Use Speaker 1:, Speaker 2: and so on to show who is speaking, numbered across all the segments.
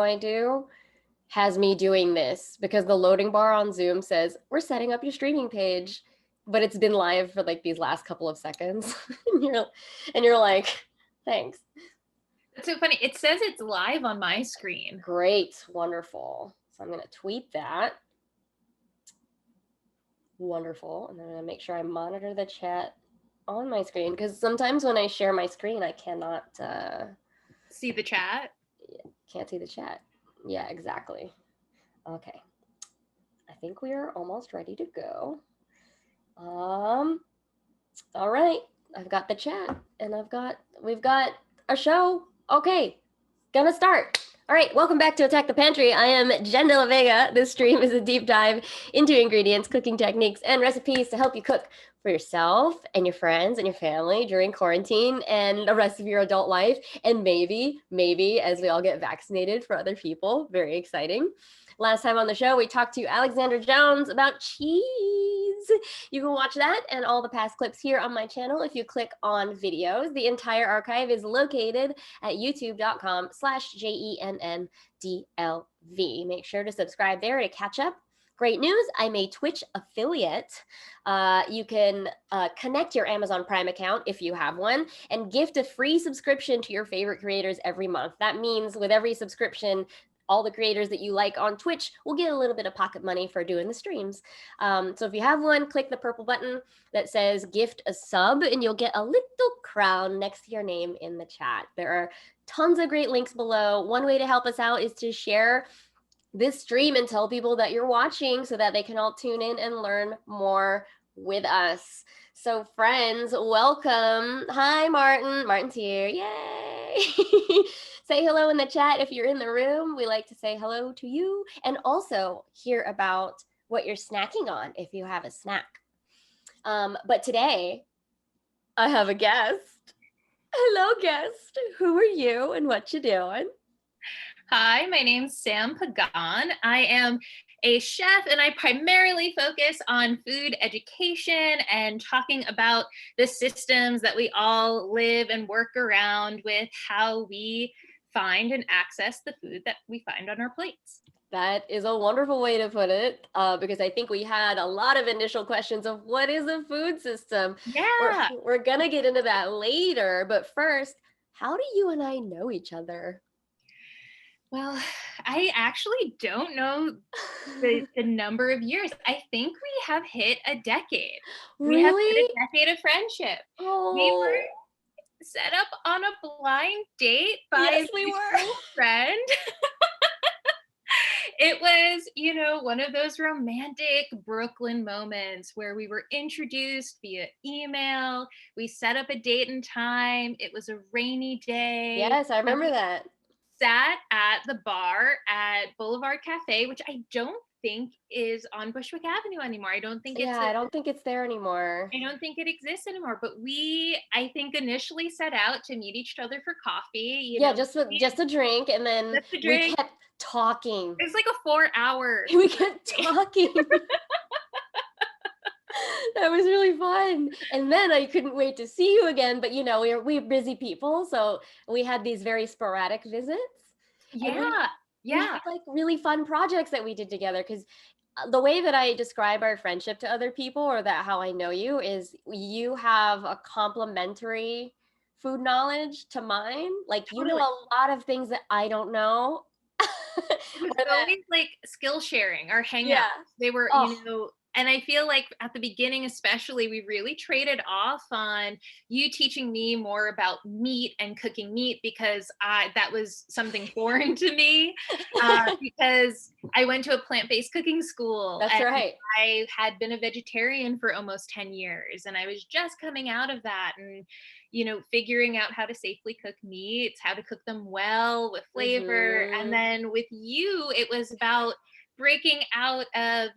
Speaker 1: I do has me doing this because the loading bar on Zoom says, we're setting up your streaming page, but it's been live for like these last couple of seconds. and you're like, thanks.
Speaker 2: It's so funny. It says it's live on my screen.
Speaker 1: Great, wonderful. So I'm going to tweet that. Wonderful. And then I'm going to make sure I monitor the chat on my screen because sometimes when I share my screen, I cannot
Speaker 2: see the chat.
Speaker 1: Can't see the chat. Yeah, exactly. Okay. I think we are almost ready to go. All right. I've got the chat and we've got a show. Okay. Gonna start. All right, welcome back to Attack the Pantry. I am Jenn de la Vega. This stream is a deep dive into ingredients, cooking techniques, and recipes to help you cook for yourself and your friends and your family during quarantine and the rest of your adult life. And maybe as we all get vaccinated for other people. Very exciting. Last time on the show, we talked to Alexander Jones about cheese. You can watch that and all the past clips here on my channel if you click on videos. The entire archive is located at youtube.com/JENNDLV. Make sure to subscribe there to catch up. Great news, I'm a Twitch affiliate. You can connect your Amazon Prime account if you have one and gift a free subscription to your favorite creators every month. That means with every subscription, all the creators that you like on Twitch will get a little bit of pocket money for doing the streams. So if you have one, click the purple button that says gift a sub and you'll get a little crown next to your name in the chat. There are tons of great links below. One way to help us out is to share this stream and tell people that you're watching so that they can all tune in and learn more with us. So friends, welcome. Hi, Martin. Martin's here. Yay. Say hello in the chat if you're in the room. We like to say hello to you and also hear about what you're snacking on if you have a snack. But today I have a guest. Hello, guest. Who are you and what you doing?
Speaker 2: Hi, my name's Sam Pagán. I am a chef and I primarily focus on food education and talking about the systems that we all live and work around with how we find and access the food that we find on our plates.
Speaker 1: That is a wonderful way to put it, because I think we had a lot of initial questions of what is a food system?
Speaker 2: Yeah.
Speaker 1: We're going to get into that later, but first, how do you and I know each other?
Speaker 2: Well, I actually don't know the number of years. I think we have hit a decade.
Speaker 1: Really?
Speaker 2: We have hit a decade of friendship.
Speaker 1: Oh.
Speaker 2: We were set up on a blind date by a friend. It was, one of those romantic Brooklyn moments where we were introduced via email. We set up a date and time. It was a rainy day.
Speaker 1: Yes, I remember that.
Speaker 2: Sat at the bar at Boulevard Cafe, which I don't think is on Bushwick Avenue anymore. I don't think
Speaker 1: I don't think it's there anymore.
Speaker 2: I don't think it exists anymore. But I think, initially set out to meet each other for coffee.
Speaker 1: Just a drink, and then we kept talking.
Speaker 2: It was like a 4 hour.
Speaker 1: We kept talking. That was really fun. And then I couldn't wait to see you again. But we're busy people, so we had these very sporadic visits.
Speaker 2: Yeah.
Speaker 1: We had like really fun projects that we did together, because the way that I describe our friendship to other people, or that how I know you, is you have a complementary food knowledge to mine. Like, totally. You know a lot of things that I don't know.
Speaker 2: It was always like skill sharing, our hangouts. They were, and I feel like at the beginning, especially, we really traded off on you teaching me more about meat and cooking meat, because that was something foreign to me, because I went to a plant-based cooking school.
Speaker 1: That's right.
Speaker 2: I had been a vegetarian for almost 10 years, and I was just coming out of that and, figuring out how to safely cook meats, how to cook them well with flavor. Mm-hmm. And then with you, it was about breaking out of,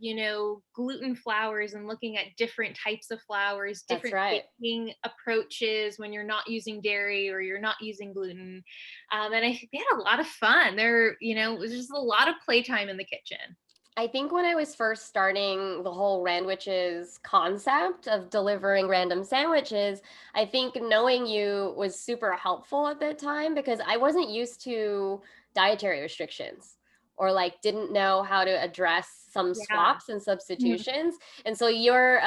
Speaker 2: gluten flours and looking at different types of flours, different baking approaches when you're not using dairy or you're not using gluten. And we had a lot of fun there. It was just a lot of playtime in the kitchen.
Speaker 1: I think when I was first starting the whole Randwiches concept of delivering random sandwiches, I think knowing you was super helpful at that time, because I wasn't used to dietary restrictions, or like didn't know how to address some
Speaker 2: Yeah.
Speaker 1: swaps and substitutions. And so your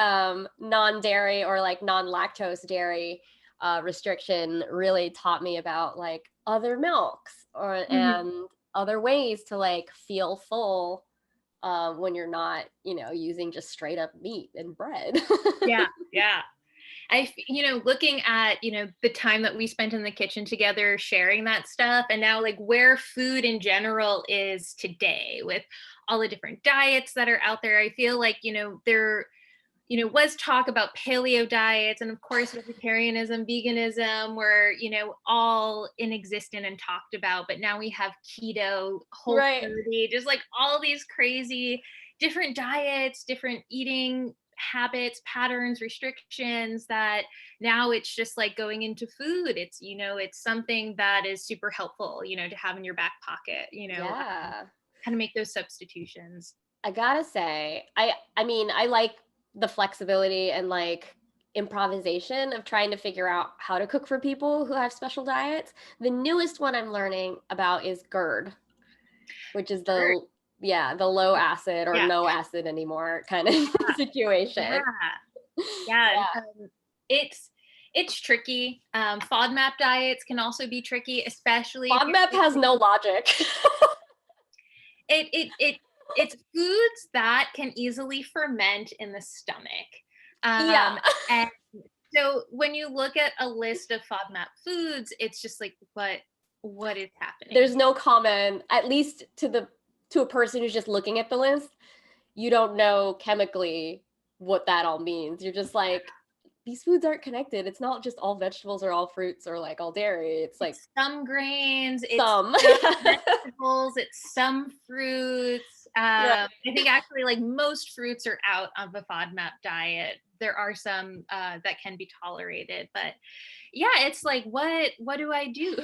Speaker 1: non-dairy or like non-lactose dairy restriction really taught me about like other milks or
Speaker 2: Mhm.
Speaker 1: and other ways to like feel full when you're not, using just straight up meat and bread.
Speaker 2: Yeah, yeah. Looking at, the time that we spent in the kitchen together sharing that stuff, and now like where food in general is today with all the different diets that are out there, I feel like, there, was talk about paleo diets, and of course vegetarianism, veganism were, all inexistent and talked about, but now we have keto, whole
Speaker 1: Right.
Speaker 2: foodie, just like all these crazy different diets, different eating habits, patterns, restrictions, that now it's just like going into food. It's, it's something that is super helpful, to have in your back pocket,
Speaker 1: Yeah.
Speaker 2: how to make those substitutions.
Speaker 1: I gotta say, I mean, I like the flexibility and like improvisation of trying to figure out how to cook for people who have special diets. The newest one I'm learning about is GERD, which is
Speaker 2: Sure.
Speaker 1: the low acid or
Speaker 2: Yeah.
Speaker 1: no acid anymore kind of
Speaker 2: Yeah.
Speaker 1: situation.
Speaker 2: Yeah.
Speaker 1: Yeah.
Speaker 2: It's tricky. FODMAP diets can also be tricky, especially if
Speaker 1: FODMAP has no logic.
Speaker 2: it's foods that can easily ferment in the stomach.
Speaker 1: Yeah.
Speaker 2: And so when you look at a list of FODMAP foods, it's just like, what is happening?
Speaker 1: There's no comment, at least to a person who's just looking at the list. You don't know chemically what that all means. You're just like, these foods aren't connected. It's not just all vegetables or all fruits or like all dairy. It's like
Speaker 2: It's some grains, it's
Speaker 1: some.
Speaker 2: some vegetables, it's some fruits.
Speaker 1: Right.
Speaker 2: I think actually like most fruits are out of a FODMAP diet. There are some that can be tolerated, but yeah, it's like what do I do?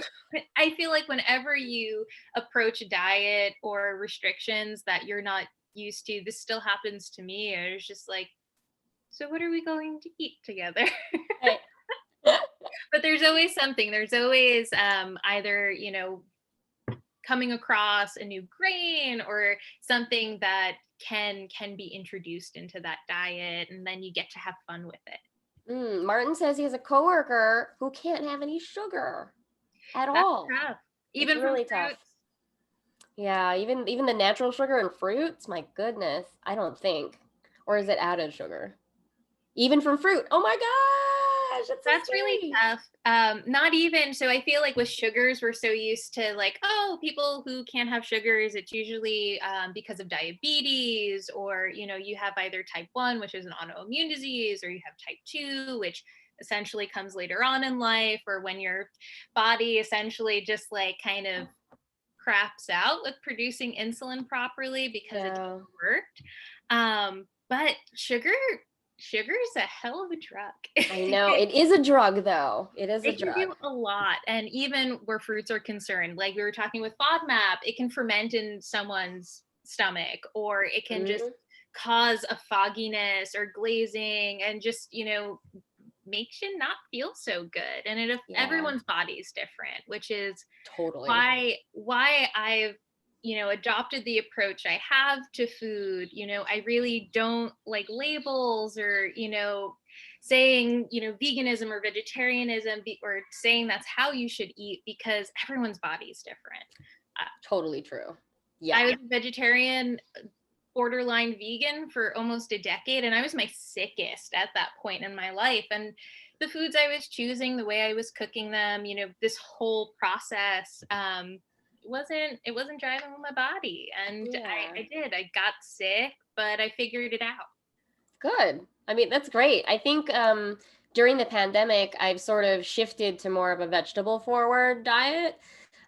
Speaker 2: I feel like whenever you approach a diet or restrictions that you're not used to, this still happens to me. It's just like, so what are we going to eat together?
Speaker 1: Right.
Speaker 2: But there's always something. There's always either, coming across a new grain or something that can be introduced into that diet, and then you get to have fun with it.
Speaker 1: Martin says he has a coworker who can't have any sugar at
Speaker 2: That's
Speaker 1: all.
Speaker 2: tough.
Speaker 1: It's
Speaker 2: Even from
Speaker 1: really tough.
Speaker 2: fruits.
Speaker 1: Yeah, even the natural sugar in fruits, my goodness, I don't think. Or is it added sugar? Even from fruit. Oh my gosh, that's so
Speaker 2: That's really
Speaker 1: scary.
Speaker 2: tough. Not even so. I feel like with sugars, we're so used to like, oh, people who can't have sugars, it's usually because of diabetes, or you have either type 1, which is an autoimmune disease, or you have type 2, which essentially comes later on in life, or when your body essentially just like kind of craps out with producing insulin properly because it
Speaker 1: Yeah.
Speaker 2: worked. But sugar is a hell of a drug.
Speaker 1: I know. It is a drug though. It is a
Speaker 2: It can
Speaker 1: drug.
Speaker 2: do a lot. And even where fruits are concerned, like we were talking with FODMAP, it can ferment in someone's stomach, or it can just
Speaker 1: Mhm.
Speaker 2: cause a fogginess or glazing, and just, makes you not feel so good. And
Speaker 1: Yeah,
Speaker 2: everyone's body is different, which is
Speaker 1: totally.
Speaker 2: why I've adopted the approach I have to food. I really don't like labels, or saying veganism or vegetarianism, or saying that's how you should eat, because everyone's body is different.
Speaker 1: Totally true.
Speaker 2: I
Speaker 1: Yeah.
Speaker 2: was a vegetarian, borderline vegan for almost a decade, and I was my sickest at that point in my life. And the foods I was choosing, the way I was cooking them, this whole process, it wasn't driving with my body. And
Speaker 1: Yeah.
Speaker 2: I got sick, but I figured it out.
Speaker 1: Good. I mean, that's great. I think during the pandemic, I've sort of shifted to more of a vegetable forward diet.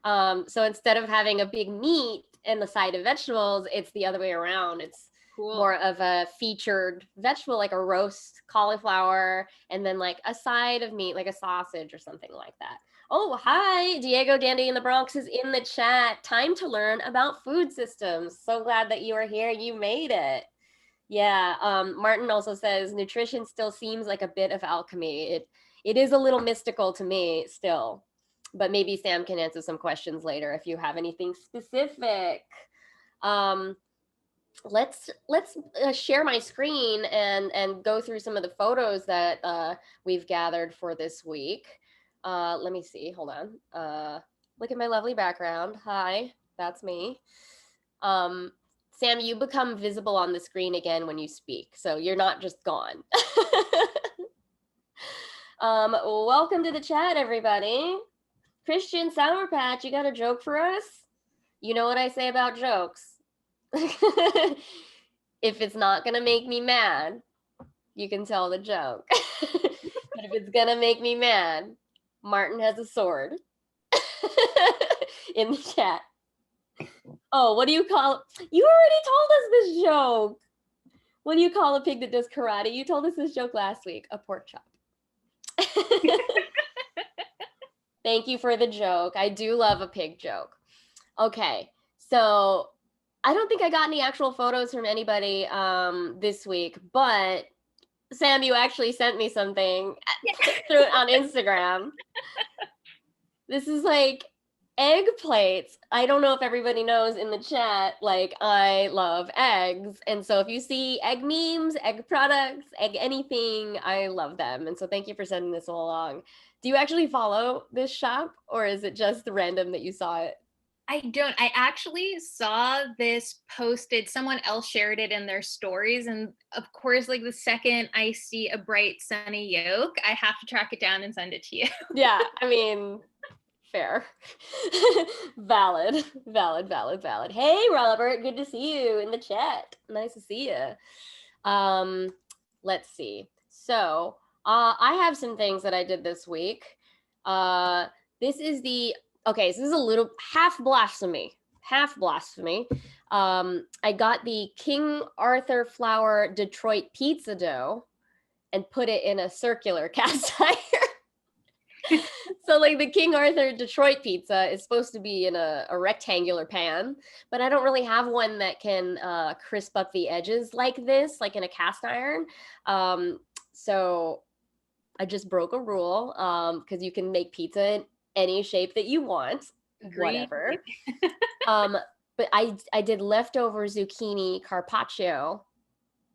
Speaker 1: So instead of having a big meat and the side of vegetables, it's the other way around. It's
Speaker 2: Cool.
Speaker 1: more of a featured vegetable, like a roast cauliflower, and then like a side of meat, like a sausage or something like that. Oh, hi, Diego Dandy in the Bronx is in the chat. Time to learn about food systems. So glad that you are here. You made it. Yeah, Martin also says nutrition still seems like a bit of alchemy. It is a little mystical to me still. but maybe Sam can answer some questions later if you have anything specific. Let's share my screen and go through some of the photos that we've gathered for this week. Let me see. Hold on. Look at my lovely background. Hi, that's me. Sam, you become visible on the screen again when you speak, so you're not just gone. Welcome to the chat, everybody. Christian Sour Patch, you got a joke for us? You know what I say about jokes. If it's not gonna make me mad, you can tell the joke. But if it's gonna make me mad, Martin has a sword. In the chat. Oh, what do you call? You already told us this joke. What do you call a pig that does karate? You told us this joke last week. A pork chop. Thank you for the joke. I do love a pig joke. Okay, so I don't think I got any actual photos from anybody this week, but Sam, you actually sent me something through on Instagram. This is like egg plates. I don't know if everybody knows in the chat, like I love eggs. And so if you see egg memes, egg products, egg anything, I love them. And so thank you for sending this along. Do you actually follow this shop, or is it just random that you saw it?
Speaker 2: I don't. I actually saw this posted. Someone else shared it in their stories. And of course, like the second I see a bright sunny yolk, I have to track it down and send it to you.
Speaker 1: Yeah, I mean, fair. Valid. Hey, Robert, good to see you in the chat. Nice to see you. Let's see. So I have some things that I did this week. This is so this is a little half blasphemy. I got the King Arthur flour Detroit pizza dough and put it in a circular cast iron. So like the King Arthur Detroit pizza is supposed to be in a rectangular pan, but I don't really have one that can crisp up the edges like this, like in a cast iron. So I just broke a rule because you can make pizza in any shape that you want.
Speaker 2: Agreed.
Speaker 1: Whatever. But I did leftover zucchini carpaccio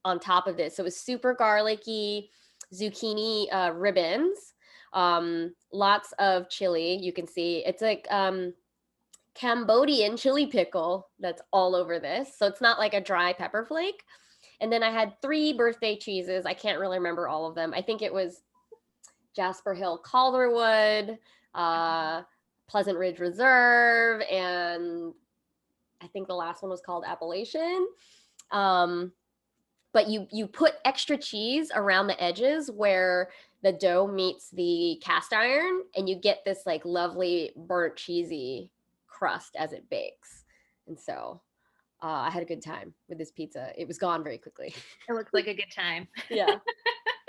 Speaker 1: on top of this. So it was super garlicky zucchini ribbons. Lots of chili. You can see it's like Cambodian chili pickle that's all over this. So it's not like a dry pepper flake. And then I had 3 birthday cheeses. I can't really remember all of them. I think it was Jasper Hill Calderwood, Pleasant Ridge Reserve, and I think the last one was called Appalachian. But you put extra cheese around the edges where the dough meets the cast iron, and you get this like lovely burnt cheesy crust as it bakes. And so I had a good time with this pizza. It was gone very quickly.
Speaker 2: It looks like a good time.
Speaker 1: Yeah,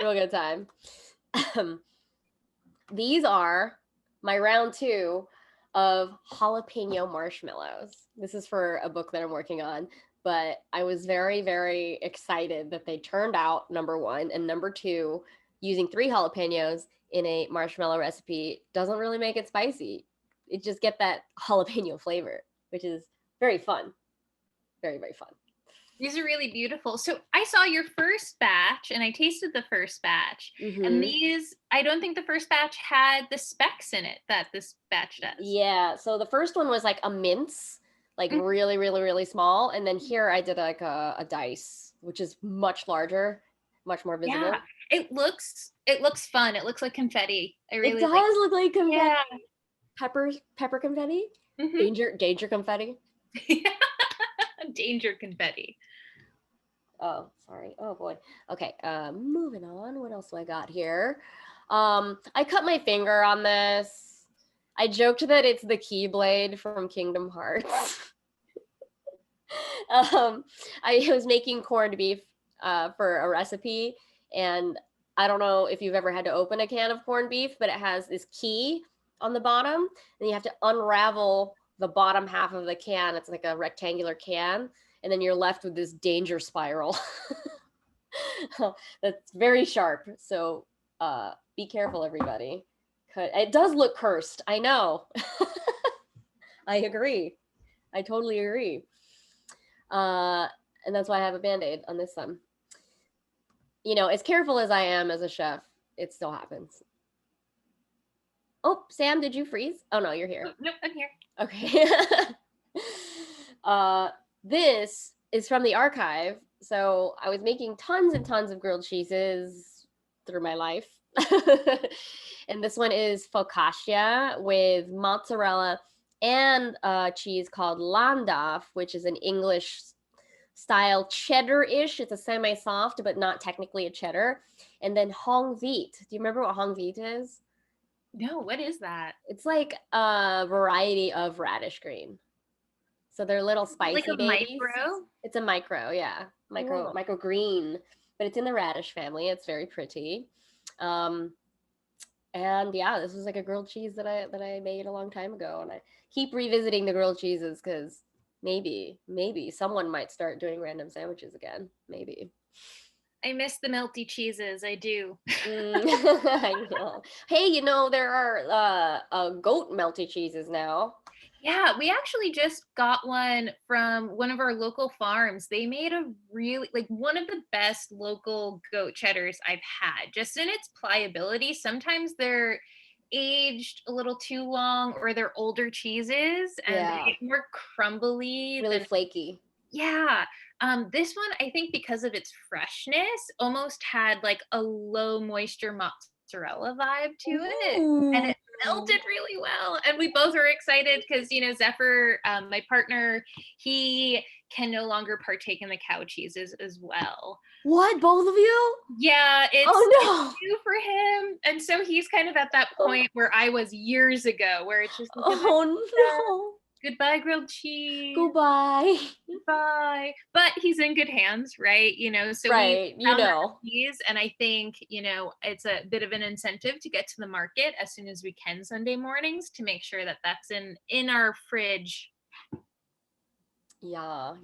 Speaker 1: real good time. These are my round 2 of jalapeno marshmallows. This is for a book that I'm working on, but I was very, very excited that they turned out, number 1, and number 2, using 3 jalapenos in a marshmallow recipe doesn't really make it spicy. It just get that jalapeno flavor, which is very fun. Very, very fun.
Speaker 2: These are really beautiful. So I saw your first batch and I tasted the first batch. Mm-hmm. And these, I don't think the first batch had the specs in it that this batch does.
Speaker 1: Yeah. So the first one was like a mince, like really, really, really small. And then here I did like a dice, which is much larger, much more visible.
Speaker 2: Yeah. It looks fun. It looks like confetti.
Speaker 1: It does look like confetti. Yeah. Pepper confetti. Mm-hmm. Danger confetti.
Speaker 2: Danger confetti.
Speaker 1: Oh, sorry. Oh boy. Okay. Moving on. What else do I got here? I cut my finger on this. I joked that it's the Keyblade from Kingdom Hearts. I was making corned beef for a recipe, and I don't know if you've ever had to open a can of corned beef, but it has this key on the bottom, and you have to unravel the bottom half of the can. It's like a rectangular can, and then you're left with this danger spiral that's very sharp. So be careful, everybody, It does look cursed. I know. I agree. I totally agree. And that's why I have a Band-Aid on this thumb. You know, as careful as I am as a chef, it still happens. Oh, Sam, did you freeze? Oh no, you're here.
Speaker 2: Oh, nope, I'm here.
Speaker 1: Okay. This is from the archive. So I was making tons and tons of grilled cheeses through my life. And this one is focaccia with mozzarella and cheese called Landaf, which is an English style cheddar-ish. It's a semi-soft, but not technically a cheddar. And then Hong Vite. Do you remember what Hong Vite is?
Speaker 2: No, what is that?
Speaker 1: It's like a variety of radish green. So they're little spicy
Speaker 2: like a
Speaker 1: babies.
Speaker 2: micro?
Speaker 1: It's a micro, yeah. Micro green. But it's in the radish family. It's very pretty. And yeah, this was like a grilled cheese that I made a long time ago. And I keep revisiting the grilled cheeses because maybe someone might start doing random sandwiches again. Maybe.
Speaker 2: I miss the melty cheeses. I do.
Speaker 1: I know. Hey, you know, there are goat melty cheeses now.
Speaker 2: Yeah, we actually just got one from one of our local farms. They made a really, like, one of the best local goat cheddars I've had, just in its pliability. Sometimes they're aged a little too long, or they're older cheeses and they get more crumbly.
Speaker 1: Really flaky.
Speaker 2: Yeah. This one, I think because of its freshness, almost had like a low moisture mozzarella vibe to it. And it melted really well. And we both were excited because, you know, Zephyr, my partner, he can no longer partake in the cow cheeses as well.
Speaker 1: What? Both of you?
Speaker 2: Yeah, it's new for him. And so he's kind of at that point where I was years ago, where it's just like,
Speaker 1: no.
Speaker 2: Goodbye, grilled cheese.
Speaker 1: Goodbye.
Speaker 2: Goodbye. But he's in good hands, right? You know, so
Speaker 1: right, you know.
Speaker 2: Cheese, and I think, you know, it's a bit of an incentive to get to the market as soon as we can Sunday mornings to make sure that that's in our fridge.
Speaker 1: Yeah.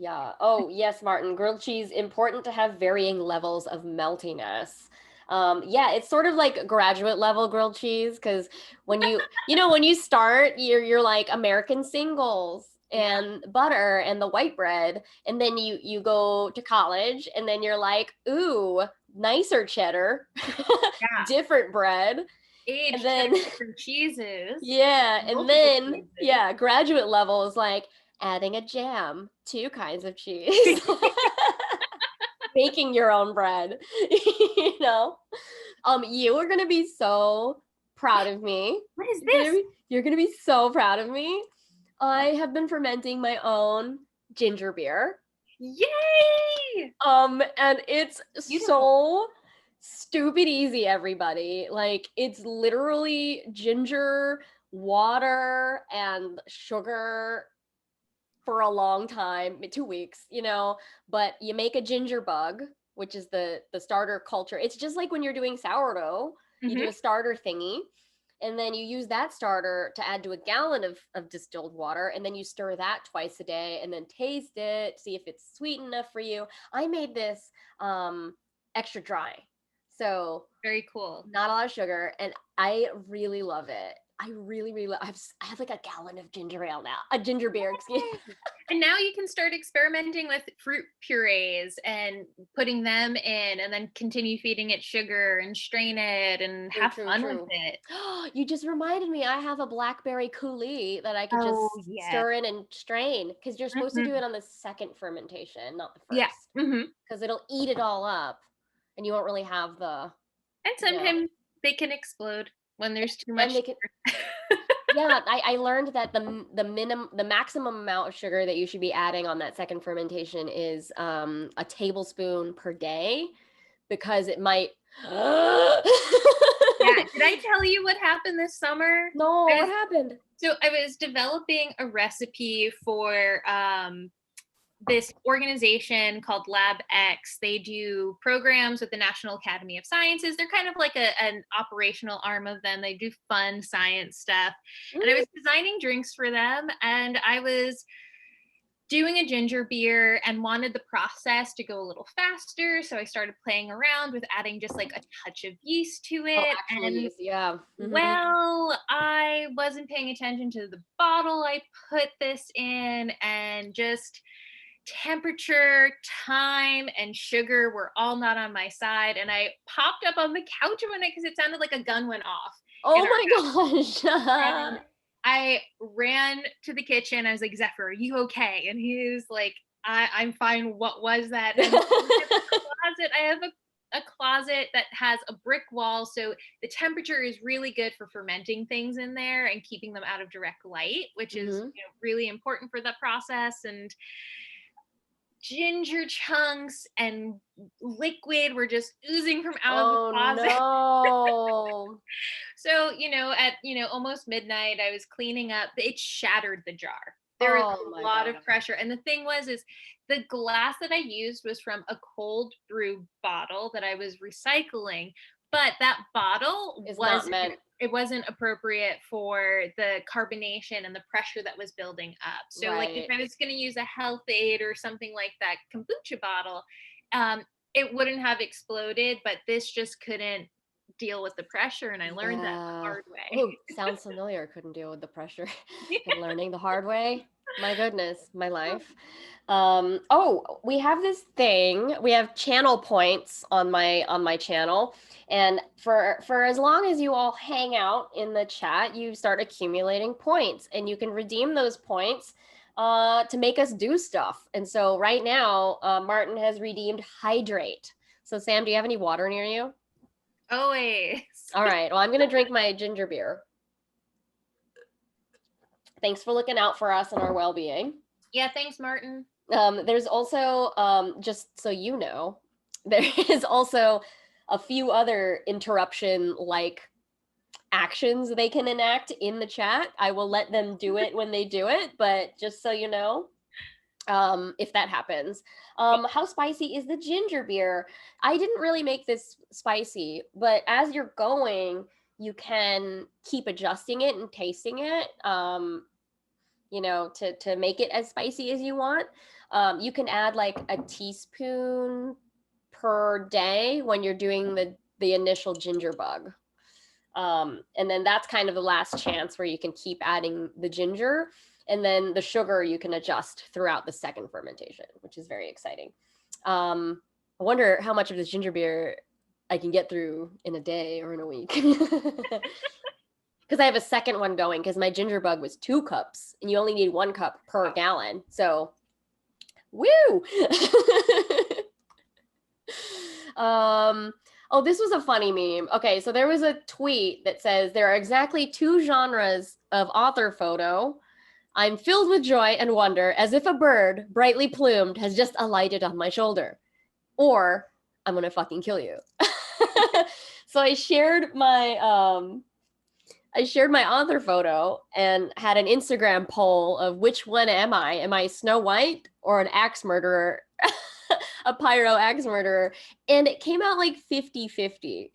Speaker 1: Oh, yes, Martin. Grilled cheese, important to have varying levels of meltiness. Yeah, it's sort of like graduate level grilled cheese because when when you start, you're like American singles and butter and the white bread, and then you go to college, and then you're like, ooh, nicer cheddar, different bread.
Speaker 2: Aged
Speaker 1: and then
Speaker 2: different cheeses.
Speaker 1: Yeah, and then cheeses. Yeah, graduate level is like adding a jam, 2 kinds of cheese. Baking your own bread, you know. You are gonna be so proud of me.
Speaker 2: What is this?
Speaker 1: You're gonna be so proud of me. I have been fermenting my own ginger beer.
Speaker 2: Yay!
Speaker 1: And it's so stupid easy, everybody. Like, it's literally ginger, water, and sugar for a long time, 2 weeks, you know, but you make a ginger bug, which is the starter culture. It's just like when you're doing sourdough, you do a starter thingy, and then you use that starter to add to a gallon of distilled water, and then you stir that twice a day, and then taste it, see if it's sweet enough for you. I made this extra dry, so
Speaker 2: very cool.
Speaker 1: Not a lot of sugar, and I really love it. I really love. I have like a gallon of ginger ale now, a ginger beer, excuse me.
Speaker 2: And now you can start experimenting with fruit purees and putting them in, and then continue feeding it sugar and strain it and have fun with it.
Speaker 1: You just reminded me, I have a blackberry coulis that I could just stir in and strain, because you're supposed to do it on the second fermentation, not the first.
Speaker 2: Yeah.
Speaker 1: Because it'll eat it all up, and you won't really have the.
Speaker 2: And sometimes they can explode when there's too much.
Speaker 1: Yeah, I learned that the maximum amount of sugar that you should be adding on that second fermentation is a tablespoon per day, because it might.
Speaker 2: Yeah, did I tell you what happened this summer?
Speaker 1: No, what happened?
Speaker 2: So I was developing a recipe for this organization called Lab X. They do programs with the National Academy of Sciences. They're kind of like an operational arm of them. They do fun science stuff. And I was designing drinks for them, and I was doing a ginger beer and wanted the process to go a little faster. So I started playing around with adding just like a touch of yeast to
Speaker 1: Oh,
Speaker 2: it.
Speaker 1: actual
Speaker 2: And
Speaker 1: yeast, yeah.
Speaker 2: well, I wasn't paying attention to the bottle I put this in, and just temperature, time, and sugar were all not on my side. And I popped up on the couch one night because it sounded like a gun went off in
Speaker 1: Oh
Speaker 2: our
Speaker 1: my gosh.
Speaker 2: and I ran to the kitchen. I was like, Zephyr, are you okay? And he was like, I'm fine. What was that? And I have a closet that has a brick wall. So the temperature is really good for fermenting things in there and keeping them out of direct light, which is really important for that process. And ginger chunks and liquid were just oozing from out of the closet.
Speaker 1: No.
Speaker 2: So, at, almost midnight, I was cleaning up. It shattered the jar. There was a lot of pressure. And the thing is the glass that I used was from a cold brew bottle that I was recycling. But that bottle it wasn't appropriate for the carbonation and the pressure that was building up. So like if I was going to use a health aid or something like that kombucha bottle, it wouldn't have exploded, but this just couldn't deal with the pressure, and I learned that the hard way.
Speaker 1: Oh, sounds familiar. Couldn't deal with the pressure. And learning the hard way. My goodness, my life. We have this thing. We have channel points on my channel, and for as long as you all hang out in the chat, you start accumulating points, and you can redeem those points to make us do stuff. And so right now, Martin has redeemed hydrate. So Sam, do you have any water near you?
Speaker 2: Always.
Speaker 1: All right. Well, I'm going to drink my ginger beer. Thanks for looking out for us and our well-being.
Speaker 2: Yeah, thanks, Martin.
Speaker 1: There's also, just so you know, there is also a few other interruption-like actions they can enact in the chat. I will let them do it when they do it, but just so you know, if that happens. How spicy is the ginger beer? I didn't really make this spicy, but as you're going, you can keep adjusting it and tasting it, to make it as spicy as you want. You can add like a teaspoon per day when you're doing the initial ginger bug. And then that's kind of the last chance where you can keep adding the ginger. And then the sugar you can adjust throughout the second fermentation, which is very exciting. I wonder how much of this ginger beer I can get through in a day or in a week. Because I have a second one going, because my ginger bug was 2 cups and you only need 1 cup per gallon. So, woo! This was a funny meme. Okay, so there was a tweet that says, there are exactly 2 genres of author photo. I'm filled with joy and wonder as if a bird, brightly plumed, has just alighted on my shoulder. Or, I'm gonna fucking kill you. So I shared my author photo and had an Instagram poll of which one am I? Am I Snow White or an axe murderer? A pyro axe murderer. And it came out like 50-50.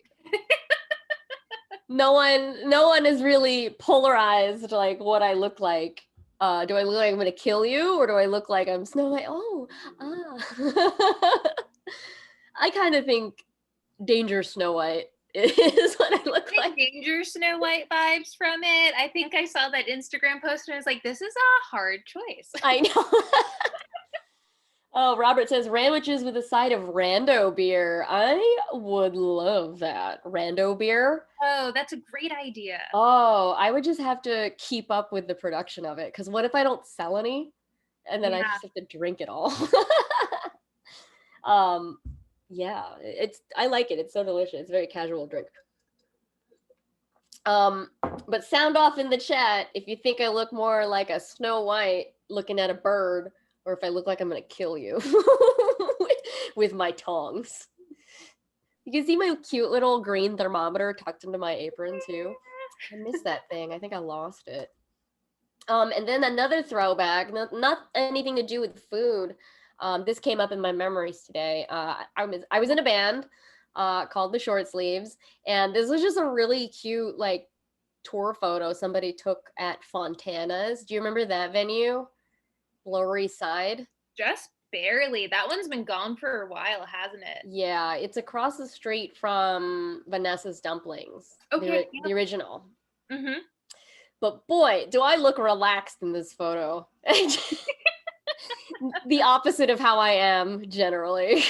Speaker 1: No one is really polarized like what I look like. Do I look like I'm gonna kill you, or do I look like I'm Snow White? I kind of think Danger Snow White is what I look like.
Speaker 2: Danger Snow White vibes from it. I think I saw that Instagram post and I was like, this is a hard choice.
Speaker 1: I know. Oh, Robert says sandwiches with a side of rando beer. I would love that. Rando beer.
Speaker 2: Oh, that's a great idea.
Speaker 1: Oh, I would just have to keep up with the production of it. Because what if I don't sell any? And then I just have to drink it all. Yeah, I like it. It's so delicious. It's a very casual drink. But sound off in the chat if you think I look more like a Snow White looking at a bird, or if I look like I'm gonna kill you with my tongs. You can see my cute little green thermometer tucked into my apron too. I miss that thing. I think I lost it. And then another throwback, not anything to do with food. This came up in my memories today. I was in a band called the Short Sleeves, and this was just a really cute like tour photo somebody took at Fontana's. Do you remember that venue? Lower East Side.
Speaker 2: Just barely. That one's been gone for a while, hasn't it?
Speaker 1: Yeah, it's across the street from Vanessa's Dumplings,
Speaker 2: Okay.
Speaker 1: the original.
Speaker 2: Mm-hmm.
Speaker 1: But boy, do I look relaxed in this photo. The opposite of how I am generally.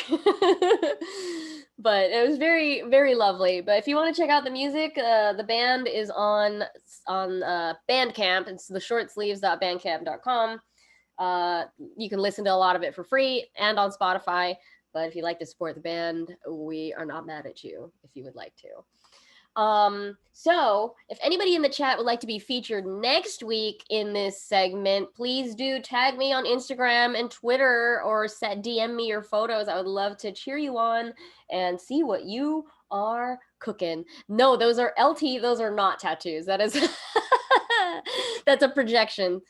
Speaker 1: But it was very, very lovely. But if you want to check out the music, the band is on Bandcamp. It's the shortsleeves.bandcamp.com. You can listen to a lot of it for free and on Spotify. But if you'd like to support the band, we are not mad at you if you would like to. So if anybody in the chat would like to be featured next week in this segment, please do tag me on Instagram and Twitter or DM me your photos. I would love to cheer you on and see what you are cooking. No, those are LT. Those are not tattoos. That is, that's a projection.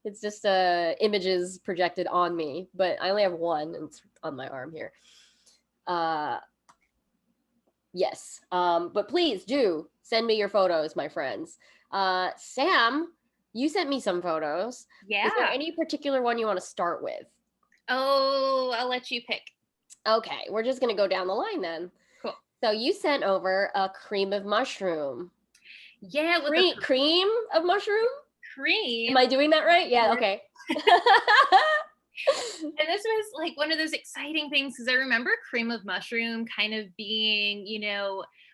Speaker 1: It's just images projected on me, but I only have one and it's on my arm here. Yes. But please do send me your photos, my friends. Sam, you sent me some photos.
Speaker 2: Yeah.
Speaker 1: Is there any particular one you want to start with?
Speaker 2: Oh, I'll let you pick.
Speaker 1: Okay, we're just going to go down the line then.
Speaker 2: Cool.
Speaker 1: So you sent over a cream of mushroom.
Speaker 2: Yeah.
Speaker 1: With cream of mushroom?
Speaker 2: Cream.
Speaker 1: Am I doing that right? Yeah, okay.
Speaker 2: And this was like one of those exciting things because I remember cream of mushroom kind of being,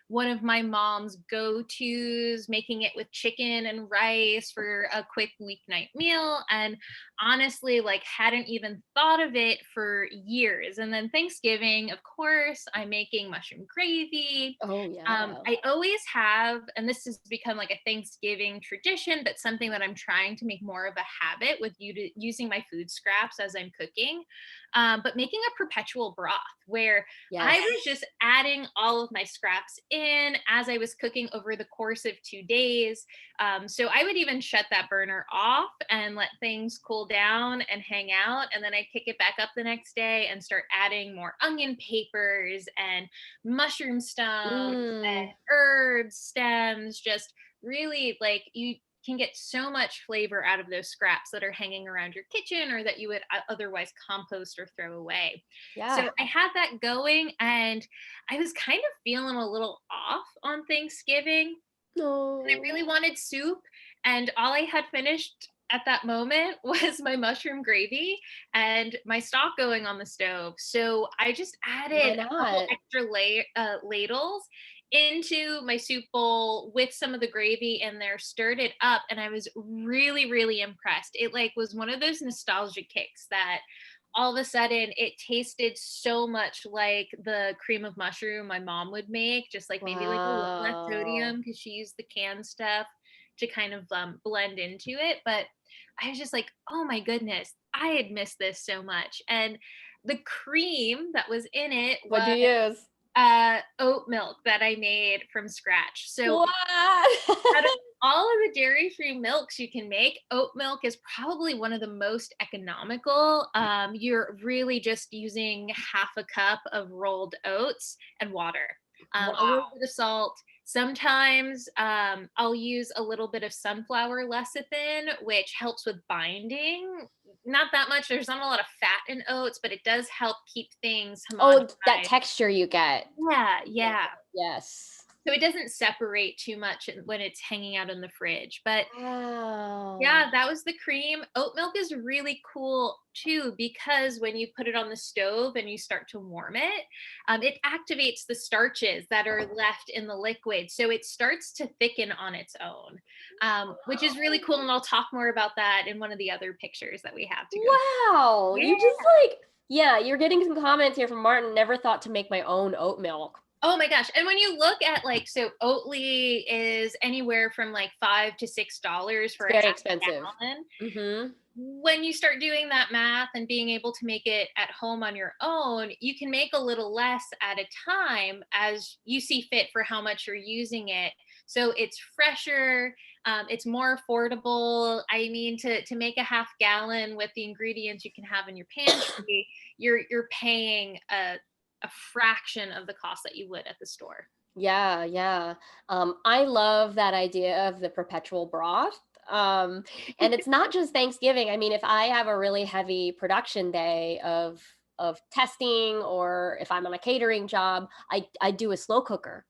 Speaker 2: one of my mom's go-tos, making it with chicken and rice for a quick weeknight meal. And honestly, like hadn't even thought of it for years. And then Thanksgiving, of course, I'm making mushroom gravy.
Speaker 1: Oh, yeah.
Speaker 2: I always have, and this has become like a Thanksgiving tradition, but something that I'm trying to make more of a habit with using my food scraps as I'm cooking. But making a perpetual broth where I was just adding all of my scraps in as I was cooking over the course of 2 days. So I would even shut that burner off and let things cool down and hang out. And then I'd pick it back up the next day and start adding more onion papers and mushroom stumps and herbs, stems, just really like you can get so much flavor out of those scraps that are hanging around your kitchen or that you would otherwise compost or throw away. Yeah. So I had that going and I was kind of feeling a little off on Thanksgiving. No. And I really wanted soup. And all I had finished at that moment was my mushroom gravy and my stock going on the stove. So I just added a couple extra ladles into my soup bowl with some of the gravy in there, stirred it up, and I was really, really impressed. It like was one of those nostalgia kicks that all of a sudden it tasted so much like the cream of mushroom my mom would make, just like maybe like a little less sodium because she used the canned stuff to kind of blend into it. But I was just like, oh my goodness, I had missed this so much. And the cream that was in it was,
Speaker 1: what do you use?
Speaker 2: Oat milk that I made from scratch. So out of all of the dairy-free milks you can make, oat milk is probably one of the most economical. You're really just using half a cup of rolled oats and water. A little bit of salt. Sometimes I'll use a little bit of sunflower lecithin, which helps with binding. Not that much. There's not a lot of fat in oats, but it does help keep things homogenized.
Speaker 1: Oh, that texture you get.
Speaker 2: Yeah.
Speaker 1: Yes.
Speaker 2: So it doesn't separate too much when it's hanging out in the fridge. But yeah, that was the cream. Oat milk is really cool too, because when you put it on the stove and you start to warm it, it activates the starches that are left in the liquid. So it starts to thicken on its own, which is really cool. And I'll talk more about that in one of the other pictures that we have to go.
Speaker 1: Wow. Yeah. You just you're getting some comments here from Martin. Never thought to make my own oat milk.
Speaker 2: Oh my gosh. And when you look at so Oatly is anywhere from like $5 to $6 for
Speaker 1: very expensive
Speaker 2: gallon. Mm-hmm. When you start doing that math and being able to make it at home on your own, you can make a little less at a time as you see fit for how much you're using it. So it's fresher, it's more affordable. I mean, to make a half gallon with the ingredients you can have in your pantry, you're paying a fraction of the cost that you would at the store.
Speaker 1: Yeah. I love that idea of the perpetual broth. And it's not just Thanksgiving. I mean, if I have a really heavy production day of testing, or if I'm on a catering job, I do a slow cooker.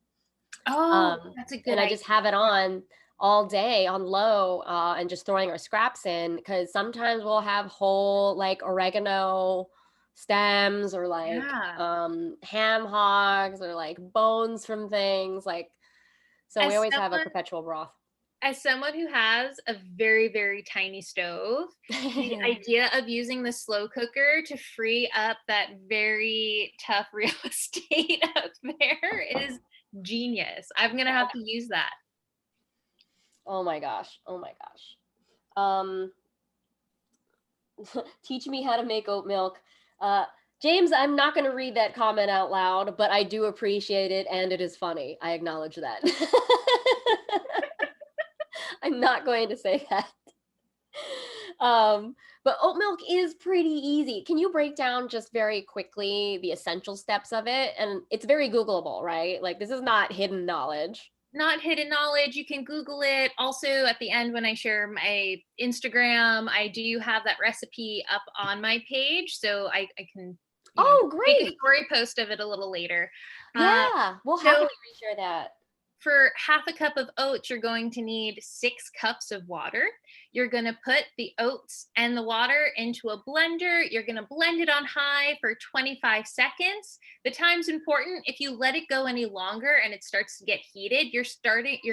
Speaker 2: Oh, that's a good
Speaker 1: And I
Speaker 2: idea.
Speaker 1: just have it on all day on low, and just throwing our scraps in, because sometimes we'll have whole like oregano stems, or like
Speaker 2: Yeah.
Speaker 1: ham hocks, or like bones from things like, so we
Speaker 2: As
Speaker 1: always have a
Speaker 2: someone
Speaker 1: perpetual broth.
Speaker 2: as someone who has a very, very tiny stove, the idea of using the slow cooker to free up that very tough real estate up there is genius. I'm gonna have to use that.
Speaker 1: Oh my gosh. Oh my gosh. Um, teach me how to make oat milk. James, I'm not going to read that comment out loud, but I do appreciate it, and it is funny. I acknowledge that. I'm not going to say that. But oat milk is pretty easy. Can you break down just very quickly the essential steps of it? And it's very Googleable, right? Like, this is not hidden knowledge.
Speaker 2: Not hidden knowledge. You can Google it. Also, at the end, when I share my Instagram, I do have that recipe up on my page, so I can,
Speaker 1: Oh,
Speaker 2: make a
Speaker 1: great.
Speaker 2: story post of it a little later.
Speaker 1: Yeah, we'll
Speaker 2: So
Speaker 1: happily reshare that.
Speaker 2: for half a cup of oats, you're going to need 6 cups of water. You're going to put the oats and the water into a blender. You're going to blend it on high for 25 seconds. The time's important. If you let it go any longer and it starts to get heated, you're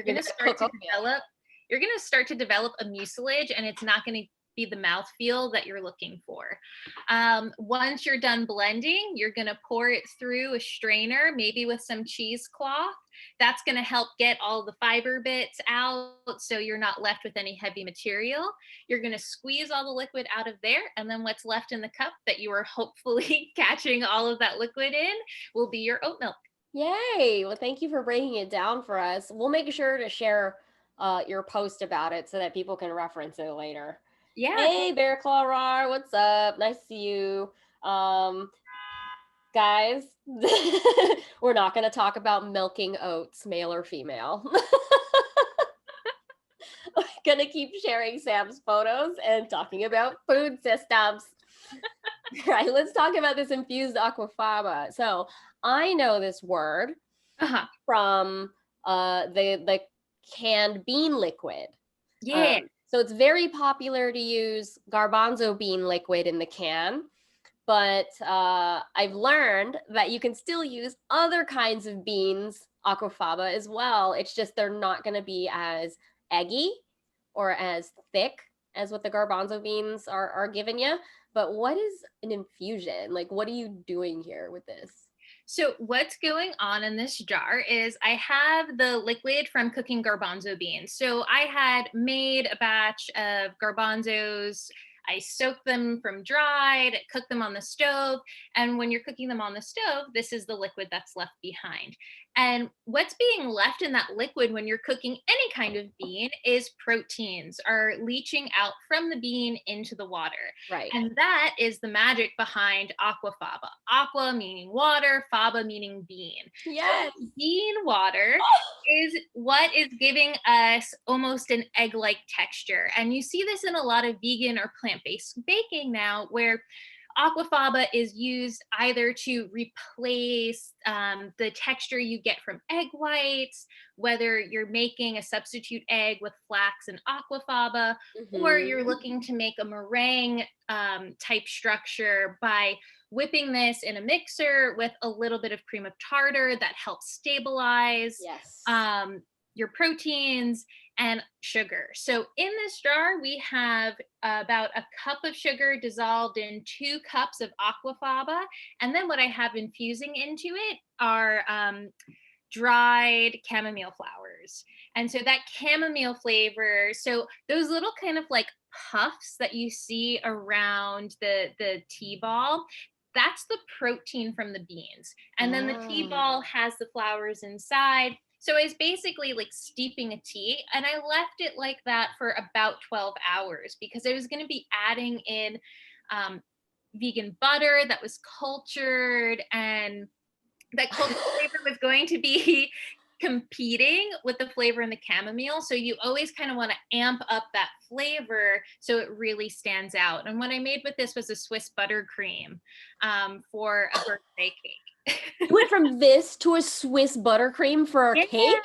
Speaker 2: going to start to develop a mucilage, and it's not going to be the mouthfeel that you're looking for. Once you're done blending, you're going to pour it through a strainer, maybe with some cheesecloth. That's going to help get all the fiber bits out, so you're not left with any heavy material. You're going to squeeze all the liquid out of there, and then what's left in the cup that you are hopefully catching all of that liquid in will be your oat milk.
Speaker 1: Yay! Well, thank you for breaking it down for us. We'll make sure to share your post about it so that people can reference it later.
Speaker 2: Yeah.
Speaker 1: Hey, Bear Claw Rar, what's up? Nice to see you. Guys, we're not going to talk about milking oats, male or female. We're going to keep sharing Sam's photos and talking about food systems. Right, let's talk about this infused aquafaba. So I know this word
Speaker 2: Uh-huh.
Speaker 1: from the canned bean liquid.
Speaker 2: Yeah.
Speaker 1: So it's very popular to use garbanzo bean liquid in the can, but I've learned that you can still use other kinds of beans aquafaba as well. It's just they're not going to be as eggy or as thick as what the garbanzo beans are giving you. But what is an infusion? Like, what are you doing here with this?
Speaker 2: So what's going on in this jar is I have the liquid from cooking garbanzo beans. So I had made a batch of garbanzos. I soaked them from dried, cooked them on the stove. And when you're cooking them on the stove, this is the liquid that's left behind. And what's being left in that liquid when you're cooking any kind of bean is proteins are leaching out from the bean into the water.
Speaker 1: Right.
Speaker 2: And that is the magic behind aquafaba. Aqua meaning water, faba meaning bean.
Speaker 1: Yes.
Speaker 2: So bean water is what is giving us almost an egg-like texture. And you see this in a lot of vegan or plant-based baking now, where aquafaba is used either to replace the texture you get from egg whites, whether you're making a substitute egg with flax and aquafaba, or you're looking to make a meringue type structure by whipping this in a mixer with a little bit of cream of tartar that helps stabilize your proteins and sugar. So in this jar, we have about a cup of sugar dissolved in 2 cups of aquafaba. And then what I have infusing into it are dried chamomile flowers. And so that chamomile flavor, so those little kind of like puffs that you see around the tea ball, that's the protein from the beans. And then the tea ball has the flowers inside. So it's basically like steeping a tea. And I left it like that for about 12 hours because I was going to be adding in vegan butter that was cultured, and that cultured flavor was going to be competing with the flavor in the chamomile. So you always kind of want to amp up that flavor so it really stands out. And what I made with this was a Swiss buttercream for a birthday cake.
Speaker 1: You went from this to a Swiss buttercream for a
Speaker 2: Yeah,
Speaker 1: cake?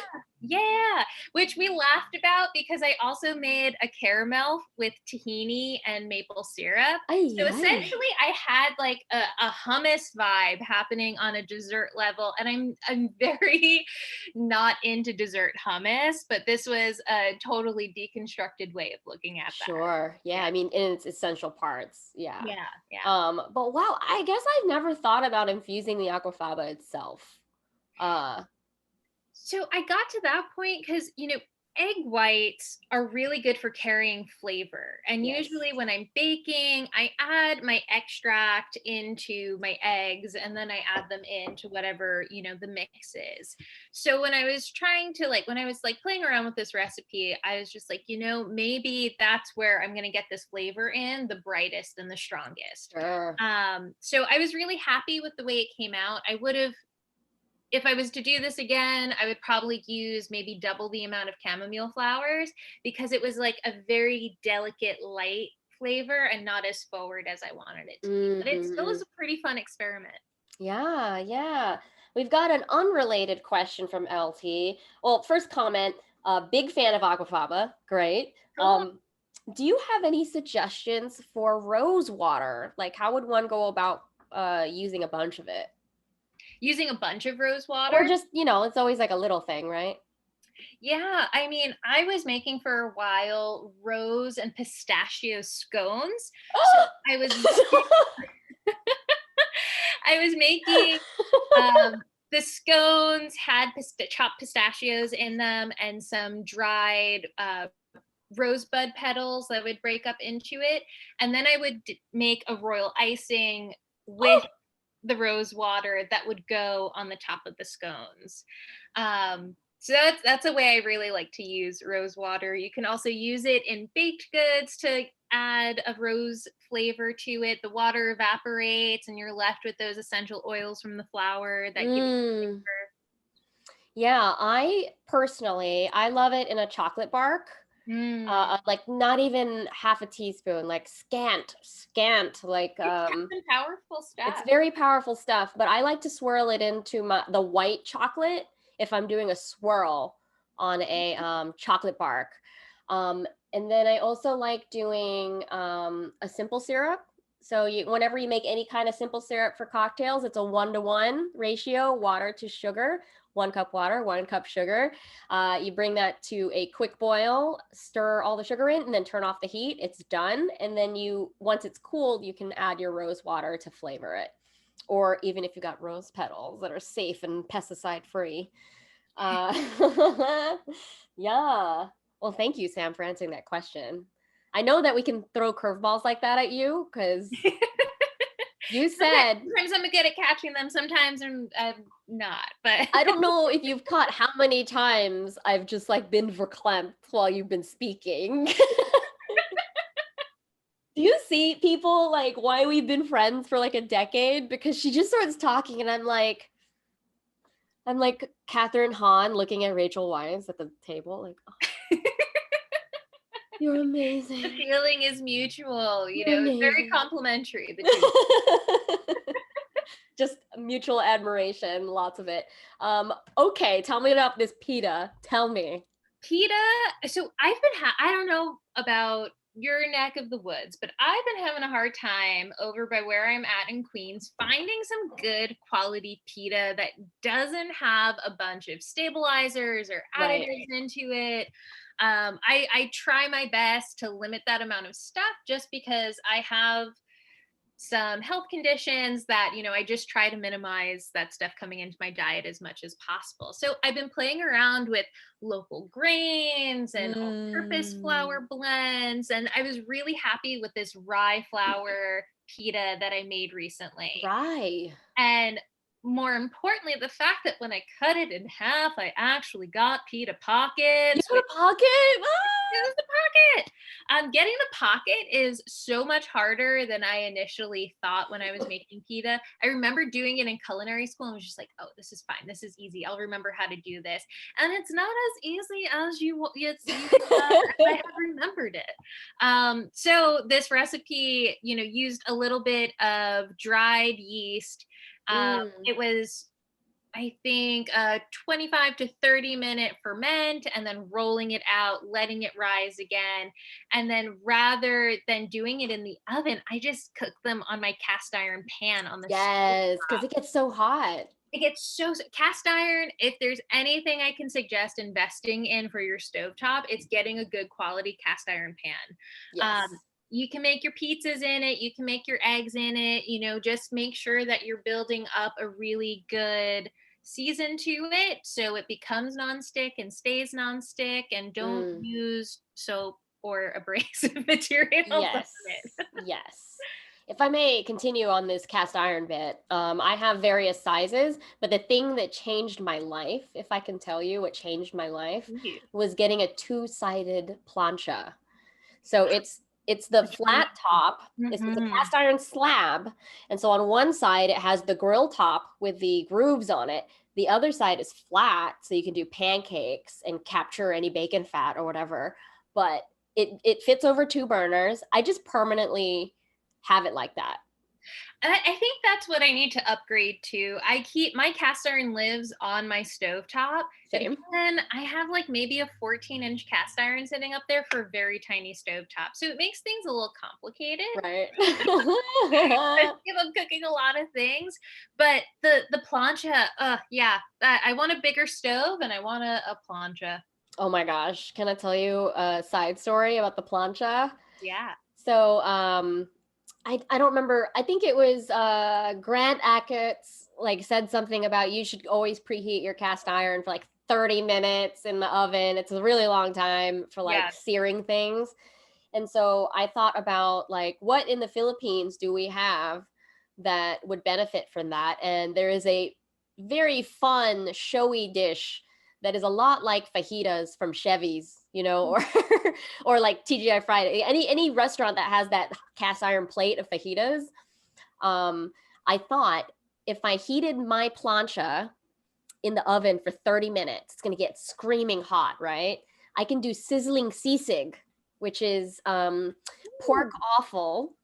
Speaker 2: yeah, which we laughed about because I also made a caramel with tahini and maple syrup.
Speaker 1: Ay,
Speaker 2: So
Speaker 1: ay.
Speaker 2: essentially I had like a hummus vibe happening on a dessert level. And I'm very not into dessert hummus, but this was a totally deconstructed way of looking at that.
Speaker 1: Sure. Yeah. I mean, in its essential parts. Yeah.
Speaker 2: Yeah.
Speaker 1: But wow, I guess I've never thought about infusing the aquafaba itself.
Speaker 2: So I got to that point because, egg whites are really good for carrying flavor. And
Speaker 1: Yes.
Speaker 2: usually when I'm baking, I add my extract into my eggs and then I add them into whatever, the mix is. So when I was playing around with this recipe, I was just like, maybe that's where I'm going to get this flavor in the brightest and the strongest.
Speaker 1: Sure.
Speaker 2: So I was really happy with the way it came out. If I was to do this again, I would probably use maybe double the amount of chamomile flowers because it was like a very delicate, light flavor and not as forward as I wanted it to be. But it still is a pretty fun experiment.
Speaker 1: Yeah, yeah. We've got an unrelated question from LT. Well, first comment, big fan of aquafaba. Great.
Speaker 2: Cool.
Speaker 1: Do you have any suggestions for rose water? Like, how would one go about using a bunch of it?
Speaker 2: Using a bunch of rose water?
Speaker 1: Or just, it's always like a little thing, right?
Speaker 2: Yeah, I mean, I was making for a while rose and pistachio scones. So I was making the scones had chopped pistachios in them and some dried rosebud petals that would break up into it. And then I would make a royal icing with the rose water that would go on the top of the scones. So that's a way I really like to use rose water. You can also use it in baked goods to add a rose flavor to it. The water evaporates and you're left with those essential oils from the flower that give you flavor.
Speaker 1: Yeah, I love it in a chocolate bark. Like not even half a teaspoon, like scant, like
Speaker 2: It's powerful stuff.
Speaker 1: It's very powerful stuff, but I like to swirl it into the white chocolate if I'm doing a swirl on a chocolate bark. And then I also like doing a simple syrup. So whenever you make any kind of simple syrup for cocktails, it's a 1-to-1 ratio, water to sugar. 1 cup water, 1 cup sugar. You bring that to a quick boil, stir all the sugar in, and then turn off the heat. It's done. And then once it's cooled, you can add your rose water to flavor it. Or even if you got rose petals that are safe and pesticide free. Yeah. Well, thank you, Sam, for answering that question. I know that we can throw curveballs like that at you because you said
Speaker 2: sometimes I'm good at catching them, sometimes I'm not, but
Speaker 1: I don't know if you've caught how many times I've just like been verklempt while you've been speaking. Do you see people like why we've been friends for like a decade? Because she just starts talking and I'm like Catherine Hahn looking at Rachel Weisz at the table, like, oh, you're amazing.
Speaker 2: The feeling is mutual,
Speaker 1: Amazing.
Speaker 2: very complimentary. The two.
Speaker 1: Just mutual admiration, lots of it. Okay, tell me about this pita. Tell me.
Speaker 2: Pita. So I don't know about your neck of the woods, but I've been having a hard time over by where I'm at in Queens finding some good quality pita that doesn't have a bunch of stabilizers or additives into it. I try my best to limit that amount of stuff just because I have some health conditions that, I just try to minimize that stuff coming into my diet as much as possible. So I've been playing around with local grains and all-purpose flour blends. And I was really happy with this rye flour pita that I made recently.
Speaker 1: Rye.
Speaker 2: And more importantly, the fact that when I cut it in half, I actually got pita pockets.
Speaker 1: You got a pocket?
Speaker 2: Use the pocket. Getting the pocket is so much harder than I initially thought when I was making pita. I remember doing it in culinary school and was just like, oh, this is fine. This is easy. I'll remember how to do this. And it's not as easy as I have remembered it. So this recipe, used a little bit of dried yeast.
Speaker 1: Mm.
Speaker 2: It was, I think, 25 to 30-minute ferment, and then rolling it out, letting it rise again. And then rather than doing it in the oven, I just cook them on my cast iron pan on the stove.
Speaker 1: Yes, because it gets so hot.
Speaker 2: It gets cast iron. If there's anything I can suggest investing in for your stovetop, it's getting a good quality cast iron pan.
Speaker 1: Yes.
Speaker 2: You can make your pizzas in it. You can make your eggs in it. Just make sure that you're building up a really good season to it so it becomes nonstick and stays nonstick, and don't
Speaker 1: Mm.
Speaker 2: use soap or abrasive materials on
Speaker 1: Yes.
Speaker 2: it.
Speaker 1: Yes. If I may continue on this cast iron bit, I have various sizes, but the thing that changed my life, if I can tell you what changed my life,
Speaker 2: Yeah.
Speaker 1: was getting a two-sided plancha. So it's the flat top, it's a
Speaker 2: Mm-hmm.
Speaker 1: cast iron slab, and so on one side it has the grill top with the grooves on it. The other side is flat, so you can do pancakes and capture any bacon fat or whatever. But it fits over two burners. I just permanently have it like that.
Speaker 2: I think that's what I need to upgrade to. I keep my cast iron lives on my stovetop, but
Speaker 1: Same.
Speaker 2: again, I have like maybe a 14-inch cast iron sitting up there for a very tiny stovetop. So it makes things a little complicated.
Speaker 1: Right.
Speaker 2: Especially if I'm cooking a lot of things. But the plancha, yeah, I want a bigger stove and I want a plancha.
Speaker 1: Oh my gosh. Can I tell you a side story about the plancha?
Speaker 2: Yeah.
Speaker 1: So I don't remember. I think it was Grant Achatz like said something about you should always preheat your cast iron for like 30 minutes in the oven. It's a really long time for like
Speaker 2: Yeah.
Speaker 1: searing things. And so I thought about like what in the Philippines do we have that would benefit from that? And there is a very fun, showy dish that is a lot like fajitas from Chevy's, or or like TGI Friday. Any restaurant that has that cast iron plate of fajitas. I thought if I heated my plancha in the oven for 30 minutes, it's going to get screaming hot, right? I can do sizzling sisig, which is pork offal.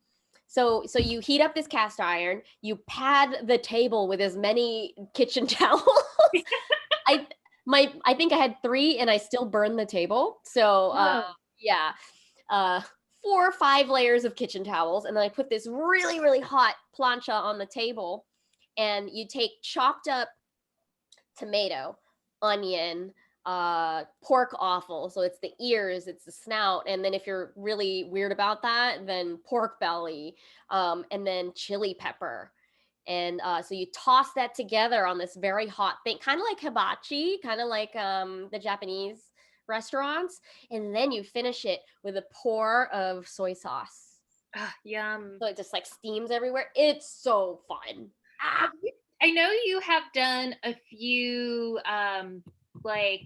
Speaker 1: So you heat up this cast iron, you pad the table with as many kitchen towels. I think I had 3 and I still burned the table. So yeah. 4 or 5 layers of kitchen towels, and then I put this really, really hot plancha on the table, and you take chopped up tomato, onion, pork offal. So it's the ears, it's the snout. And then if you're really weird about that, then pork belly, and then chili pepper. And so you toss that together on this very hot thing, kind of like hibachi, kind of like the Japanese restaurants. And then you finish it with a pour of soy sauce.
Speaker 2: Yum.
Speaker 1: So it just like steams everywhere. It's so fun.
Speaker 2: I know you have done a few like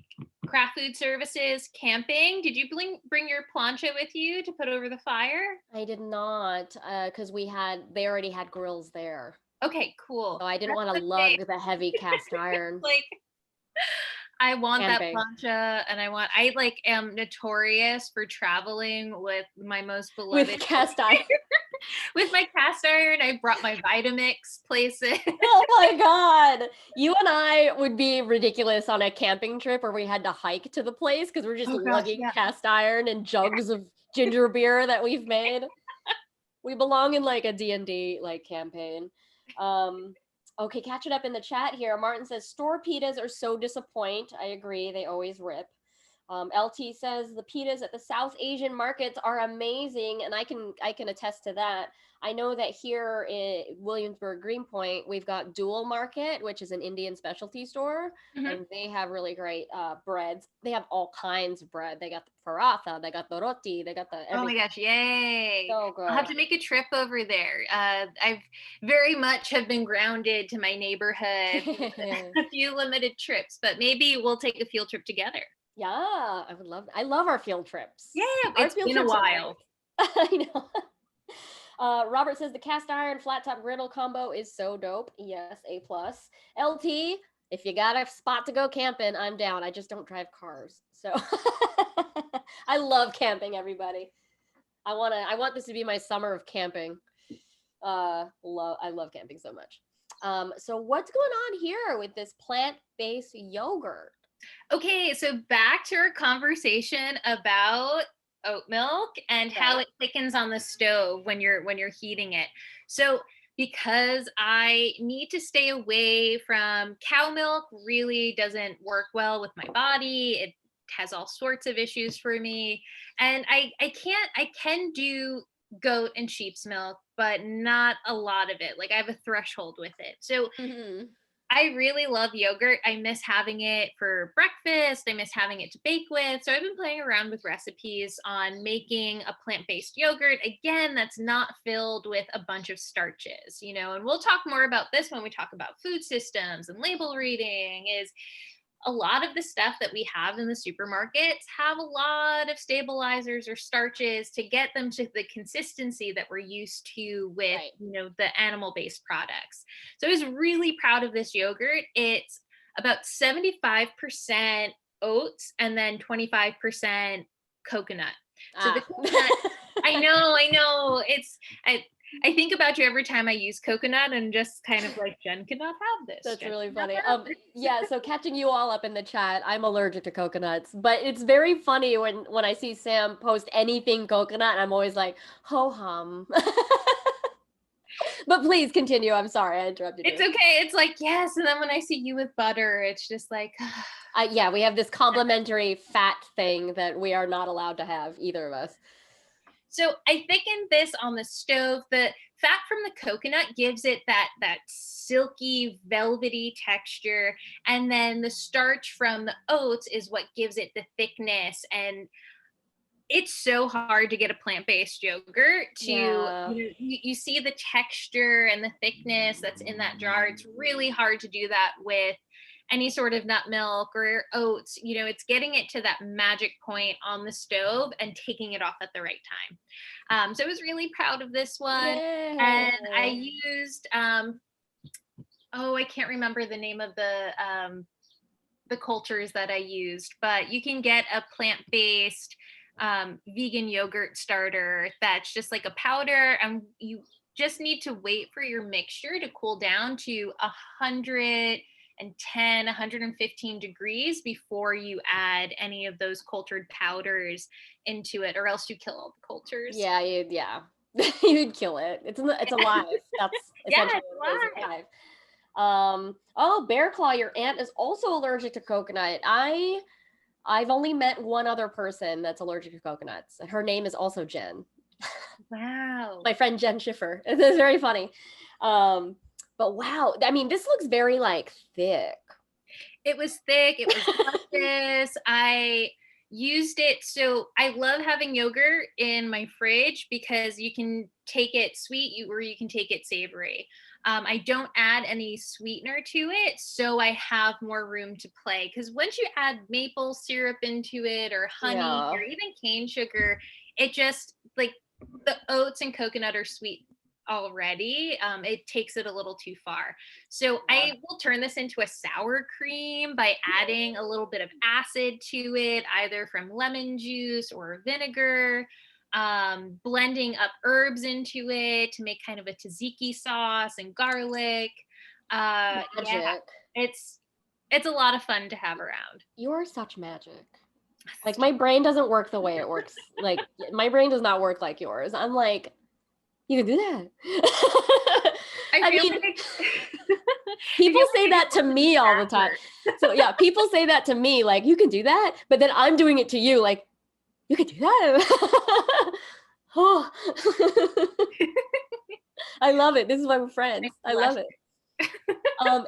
Speaker 2: craft food services camping. Did you bring your plancha with you to put over the fire?
Speaker 1: I did not, because they already had grills there.
Speaker 2: Okay, cool.
Speaker 1: So I didn't want to lug the heavy cast iron.
Speaker 2: Like, I want
Speaker 1: camping.
Speaker 2: that plancha, and I like am notorious for traveling with my most beloved
Speaker 1: With cast iron.
Speaker 2: With my cast iron, I brought my Vitamix places.
Speaker 1: Oh my God. You and I would be ridiculous on a camping trip where we had to hike to the place because we're just lugging cast iron and jugs of ginger beer that we've made. We belong in like a D&D like campaign. Okay, catch it up in the chat here. Martin says, store pitas are so disappoint. I agree. They always rip. LT says the pitas at the South Asian markets are amazing, and I can attest to that. I know that here in Williamsburg, Greenpoint, we've got Dual Market, which is an Indian specialty store, and they have really great breads. They have all kinds of bread. They got the paratha, they got the roti, they got the everything.
Speaker 2: Oh my goch, yay.
Speaker 1: So good.
Speaker 2: I'll have to make a trip over there. I've very much have been grounded to my neighborhood. A few limited trips, but maybe we'll take a field trip together.
Speaker 1: Yeah, I love our field trips.
Speaker 2: Yeah,
Speaker 1: Our
Speaker 2: it's
Speaker 1: field
Speaker 2: been a
Speaker 1: trips are
Speaker 2: while.
Speaker 1: great. I know. Robert says the cast iron flat top griddle combo is so dope. Yes, A plus. LT, if you got a spot to go camping, I'm down. I just don't drive cars, so I love camping. Everybody, I want this to be my summer of camping. I love camping so much. So what's going on here with this plant-based yogurt?
Speaker 2: Okay, so back to our conversation about oat milk and how it thickens on the stove when you're heating it. So because I need to stay away from cow milk, really doesn't work well with my body. It has all sorts of issues for me. And I can do goat and sheep's milk, but not a lot of it. Like I have a threshold with it. So
Speaker 1: Mm-hmm.
Speaker 2: I really love yogurt. I miss having it for breakfast. I miss having it to bake with. So I've been playing around with recipes on making a plant-based yogurt. Again, that's not filled with a bunch of starches, and we'll talk more about this when we talk about food systems and label reading is a lot of the stuff that we have in the supermarkets have a lot of stabilizers or starches to get them to the consistency that we're used to with, the animal-based products. So I was really proud of this yogurt. It's about 75% oats and then 25% coconut. So the coconut, I know. I think about you every time I use coconut and just kind of like, Jen cannot have this.
Speaker 1: That's
Speaker 2: Jen
Speaker 1: really
Speaker 2: cannot
Speaker 1: funny.
Speaker 2: have this.
Speaker 1: Yeah, so catching you all up in the chat, I'm allergic to coconuts, but it's very funny when I see Sam post anything coconut, I'm always like, ho hum. But please continue. I'm sorry, I interrupted you.
Speaker 2: It's okay. It's like, yes. And then when I see you with butter, it's just like,
Speaker 1: yeah, we have this complimentary fat thing that we are not allowed to have, either of us.
Speaker 2: So I thickened this on the stove. The fat from the coconut gives it that silky, velvety texture. And then the starch from the oats is what gives it the thickness. And it's so hard to get a plant-based yogurt to you see the texture and the thickness that's in that jar. It's really hard to do that with any sort of nut milk or oats. It's getting it to that magic point on the stove and taking it off at the right time. So I was really proud of this one. And I used I can't remember the name of the cultures that I used, but you can get a plant-based vegan yogurt starter that's just like a powder, and you just need to wait for your mixture to cool down to 115 degrees before you add any of those cultured powders into it, or else you kill all the cultures.
Speaker 1: Yeah, you'd kill it. It's alive. That's essentially what it is, alive. Bear Claw, your aunt is also allergic to coconut. I've only met one other person that's allergic to coconuts. Her name is also Jenn.
Speaker 2: Wow.
Speaker 1: My friend Jenn Schiffer. It's very funny. But wow, I mean, this looks very like thick.
Speaker 2: It was thick. It was luscious. I used it. So I love having yogurt in my fridge because you can take it sweet or you can take it savory. I don't add any sweetener to it, so I have more room to play. Because once you add maple syrup into it, or honey, or even cane sugar, it just, like, the oats and coconut are sweet already. It takes it a little too far. So I will turn this into a sour cream by adding a little bit of acid to it, either from lemon juice or vinegar. Blending up herbs into it to make kind of a tzatziki sauce and garlic. Yeah, it's a lot of fun to have around.
Speaker 1: You're such magic. Like, my brain doesn't work the way it works. Like, my brain does not work like yours. I'm like, you can do that. I mean, like people say that to me all the time. So yeah, people say that to me, like, you can do that, but then I'm doing it to you, like, you can do that. Oh. I love it. This is why we're friends. I love it.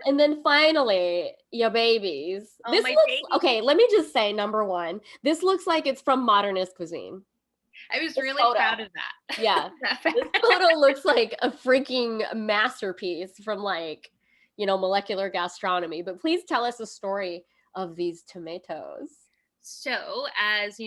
Speaker 1: And then finally, your babies. This looks okay. Let me just say, number one, this looks like it's from modernist cuisine.
Speaker 2: I was really proud of that.
Speaker 1: Yeah, this photo looks like a freaking masterpiece from, like, molecular gastronomy. But please tell us the story of these tomatoes.
Speaker 2: So as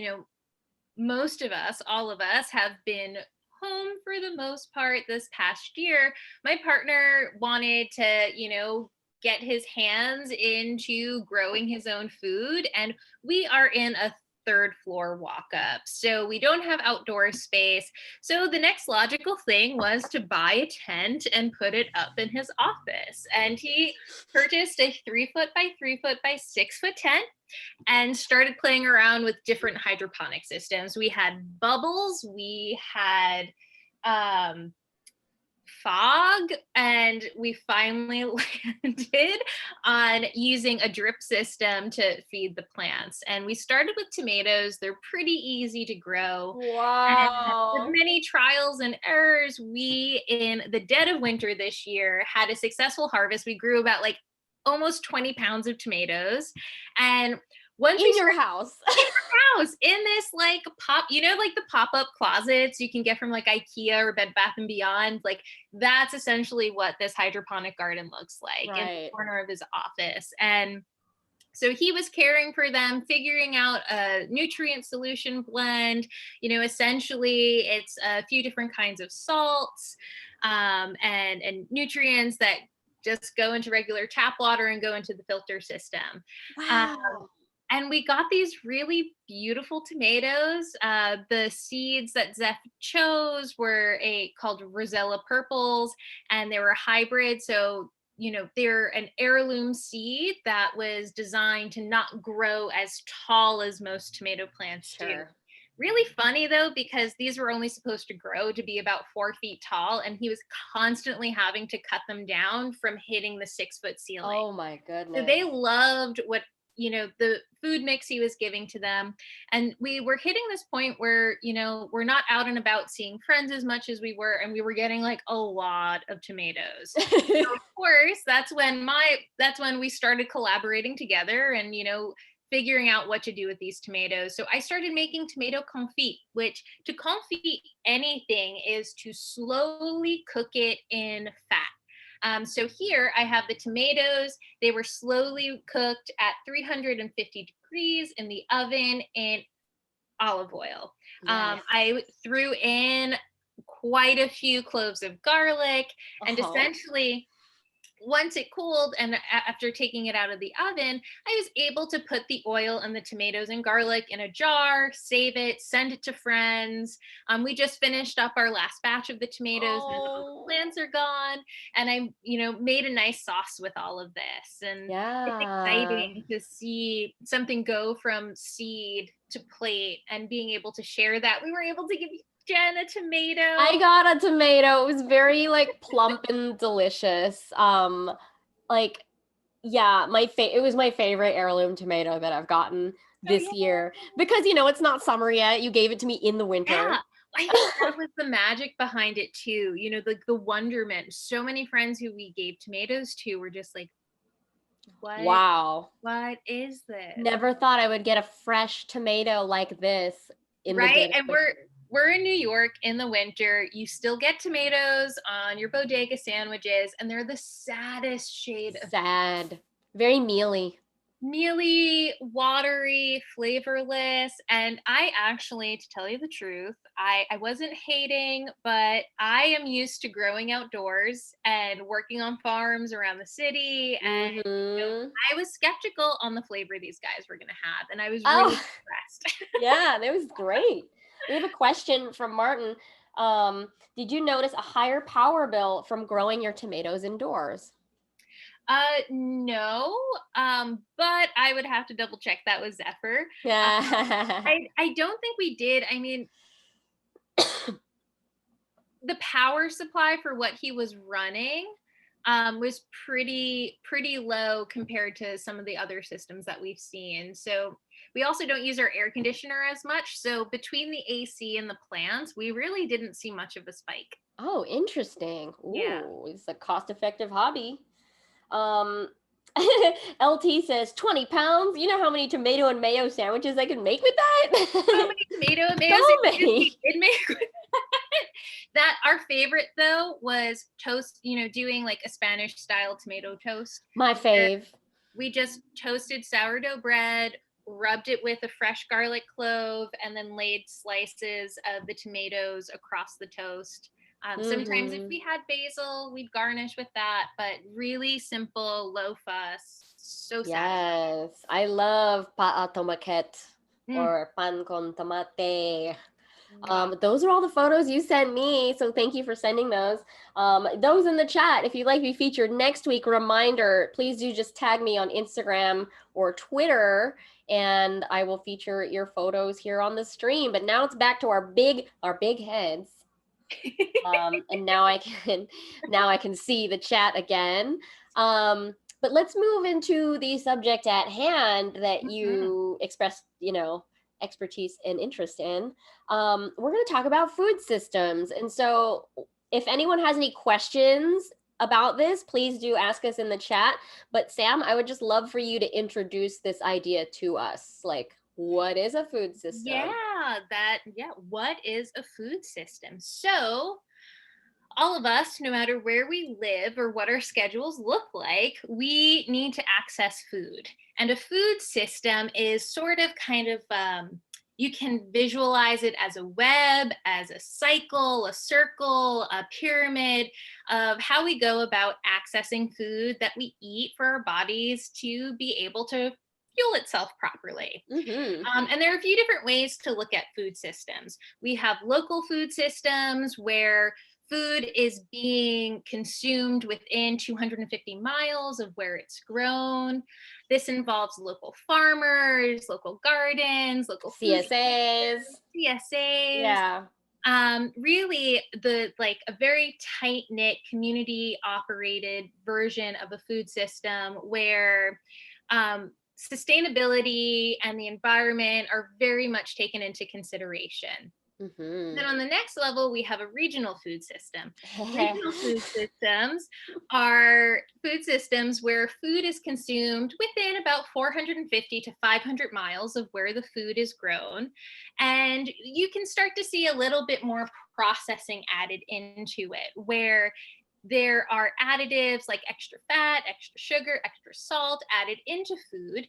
Speaker 2: most of us, all of us have been home for the most part this past year, my partner wanted to, get his hands into growing his own food. And we are in a third floor walk up. So we don't have outdoor space. So the next logical thing was to buy a tent and put it up in his office. And he purchased a 3 foot by 3 foot by 6 foot tent and started playing around with different hydroponic systems. We had bubbles, we had fog, and we finally landed on using a drip system to feed the plants. And we started with tomatoes. They're pretty easy to grow. And with
Speaker 1: Wow.
Speaker 2: many trials and errors, we, in the dead of winter this year, had a successful harvest. We grew about like almost 20 pounds of tomatoes. And once
Speaker 1: In your house.
Speaker 2: in this like like the pop-up closets you can get from like IKEA or Bed Bath and Beyond, like that's essentially what this hydroponic garden looks like in the
Speaker 1: Right.
Speaker 2: corner of his office. And so he was caring for them, figuring out a nutrient solution blend. Essentially it's a few different kinds of salts, and nutrients that just go into regular tap water and go into the filter system. um,
Speaker 1: Wow.
Speaker 2: and we got these really beautiful tomatoes. The seeds that Zeph chose were called Rosella Purples, and they were hybrid. So, they're an heirloom seed that was designed to not grow as tall as most tomato plants do.
Speaker 1: Sure.
Speaker 2: Really funny though, because these were only supposed to grow to be about 4 feet tall, and he was constantly having to cut them down from hitting the 6 foot ceiling.
Speaker 1: Oh my
Speaker 2: So
Speaker 1: goodness.
Speaker 2: they loved what, the food mix he was giving to them. And we were hitting this point where, we're not out and about seeing friends as much as we were, and we were getting like a lot of tomatoes. Of course, that's when we started collaborating together and, figuring out what to do with these tomatoes. So I started making tomato confit, which to confit anything is to slowly cook it in fat. So here I have the tomatoes. They were slowly cooked at 350 degrees in the oven in olive oil.
Speaker 1: Yes.
Speaker 2: I threw in quite a few cloves of garlic, and essentially once it cooled and after taking it out of the oven, I was able to put the oil and the tomatoes and garlic in a jar, save it, send it to friends. We just finished up our last batch of the tomatoes and all the plants are gone. And I, made a nice sauce with all of this. And it's
Speaker 1: Yeah.
Speaker 2: exciting to see something go from seed to plate and being able to share that. We were able to give Jenn a tomato.
Speaker 1: I got a tomato. It was very like plump and delicious. Yeah, it was my favorite heirloom tomato that I've gotten this year because it's not summer yet. You gave it to me in the winter.
Speaker 2: Yeah. I think that was the magic behind it too. The wonderment. So many friends who we gave tomatoes to were just like,
Speaker 1: Wow.
Speaker 2: What is this?
Speaker 1: Never thought I would get a fresh tomato like this in the
Speaker 2: right. And we're in New York in the winter. You still get tomatoes on your bodega sandwiches, and they're the saddest shade of
Speaker 1: sad. Very mealy.
Speaker 2: Mealy, watery, flavorless. And I actually, to tell you the truth, I wasn't hating, but I am used to growing outdoors and working on farms around the city. And I was skeptical on the flavor these guys were going to have. And I was really impressed.
Speaker 1: Yeah, that was great. We have a question from Martin. Did you notice a higher power bill from growing your tomatoes indoors?
Speaker 2: No, but I would have to double check that with Zephyr.
Speaker 1: Yeah.
Speaker 2: I don't think we did. I mean, the power supply for what he was running was pretty low compared to some of the other systems that we've seen. So we also don't use our air conditioner as much. So between the AC and the plants, we really didn't see much of a spike.
Speaker 1: Oh, interesting. Ooh,
Speaker 2: yeah.
Speaker 1: It's a cost-effective hobby. LT says 20 pounds. You know how many tomato and mayo sandwiches I can make with that?
Speaker 2: So many tomato and mayo sandwiches we did make with that. Our favorite though was toast, doing like a Spanish style tomato toast.
Speaker 1: My fave.
Speaker 2: We just toasted sourdough bread, rubbed it with a fresh garlic clove, and then laid slices of the tomatoes across the toast. Sometimes if
Speaker 1: Mm-hmm.
Speaker 2: we had basil, we'd garnish with that, but really simple, low fuss, so satisfying.
Speaker 1: Yes, I love paa tomaquette
Speaker 2: Mm,
Speaker 1: or pan con tomate.
Speaker 2: mwah.
Speaker 1: Those are all the photos you sent me, so thank you for sending those. Those in the chat. If you'd like to be featured next week, reminder, please do just tag me on Instagram or Twitter, and I will feature your photos here on the stream. But now it's back to our big heads. And now I can see the chat again. But let's move into the subject at hand that
Speaker 2: Mhm.
Speaker 1: you expressed, expertise and interest in. We're going to talk about food systems. And so if anyone has any questions about this, please do ask us in the chat. But Sam, I would just love for you to introduce this idea to us. Like, what is a food system?
Speaker 2: What is a food system? So, all of us, no matter where we live or what our schedules look like, we need to access food. And a food system is sort of you can visualize it as a web, as a cycle, a circle, a pyramid of how we go about accessing food that we eat for our bodies to be able to fuel itself properly.
Speaker 1: Mm-hmm.
Speaker 2: And there are a few different ways to look at food systems. We have local food systems where food is being consumed within 250 miles of where it's grown. This involves local farmers, local gardens, local food
Speaker 1: CSAs.
Speaker 2: CSAs.
Speaker 1: Yeah.
Speaker 2: Really, the like a very tight knit community operated version of a food system where sustainability and the environment are very much taken into consideration.
Speaker 1: Mm-hmm.
Speaker 2: Then on the next level, we have a regional food system. Regional food systems are food systems where food is consumed within about 450 to 500 miles of where the food is grown. And you can start to see a little bit more processing added into it, where there are additives like extra fat, extra sugar, extra salt added into food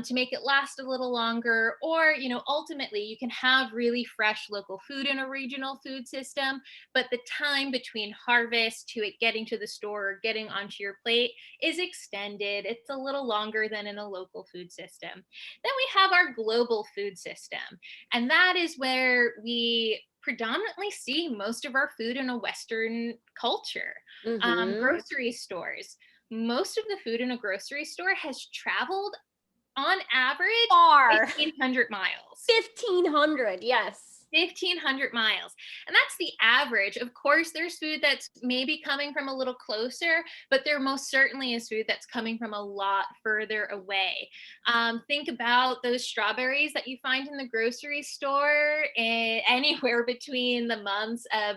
Speaker 2: to make it last a little longer. Or, ultimately, you can have really fresh local food in a regional food system, but the time between harvest to it getting to the store or getting onto your plate is extended. It's a little longer than in a local food system. Then we have our global food system, and that is where we predominantly see most of our food in a Western culture.
Speaker 1: Mm-hmm.
Speaker 2: Grocery stores. Most of the food in a grocery store has traveled on average
Speaker 1: Far.
Speaker 2: 1,500 miles.
Speaker 1: 1,500, yes.
Speaker 2: 1,500 miles. And that's the average. Of course, there's food that's maybe coming from a little closer, but there most certainly is food that's coming from a lot further away. Think about those strawberries that you find in the grocery store anywhere between the months of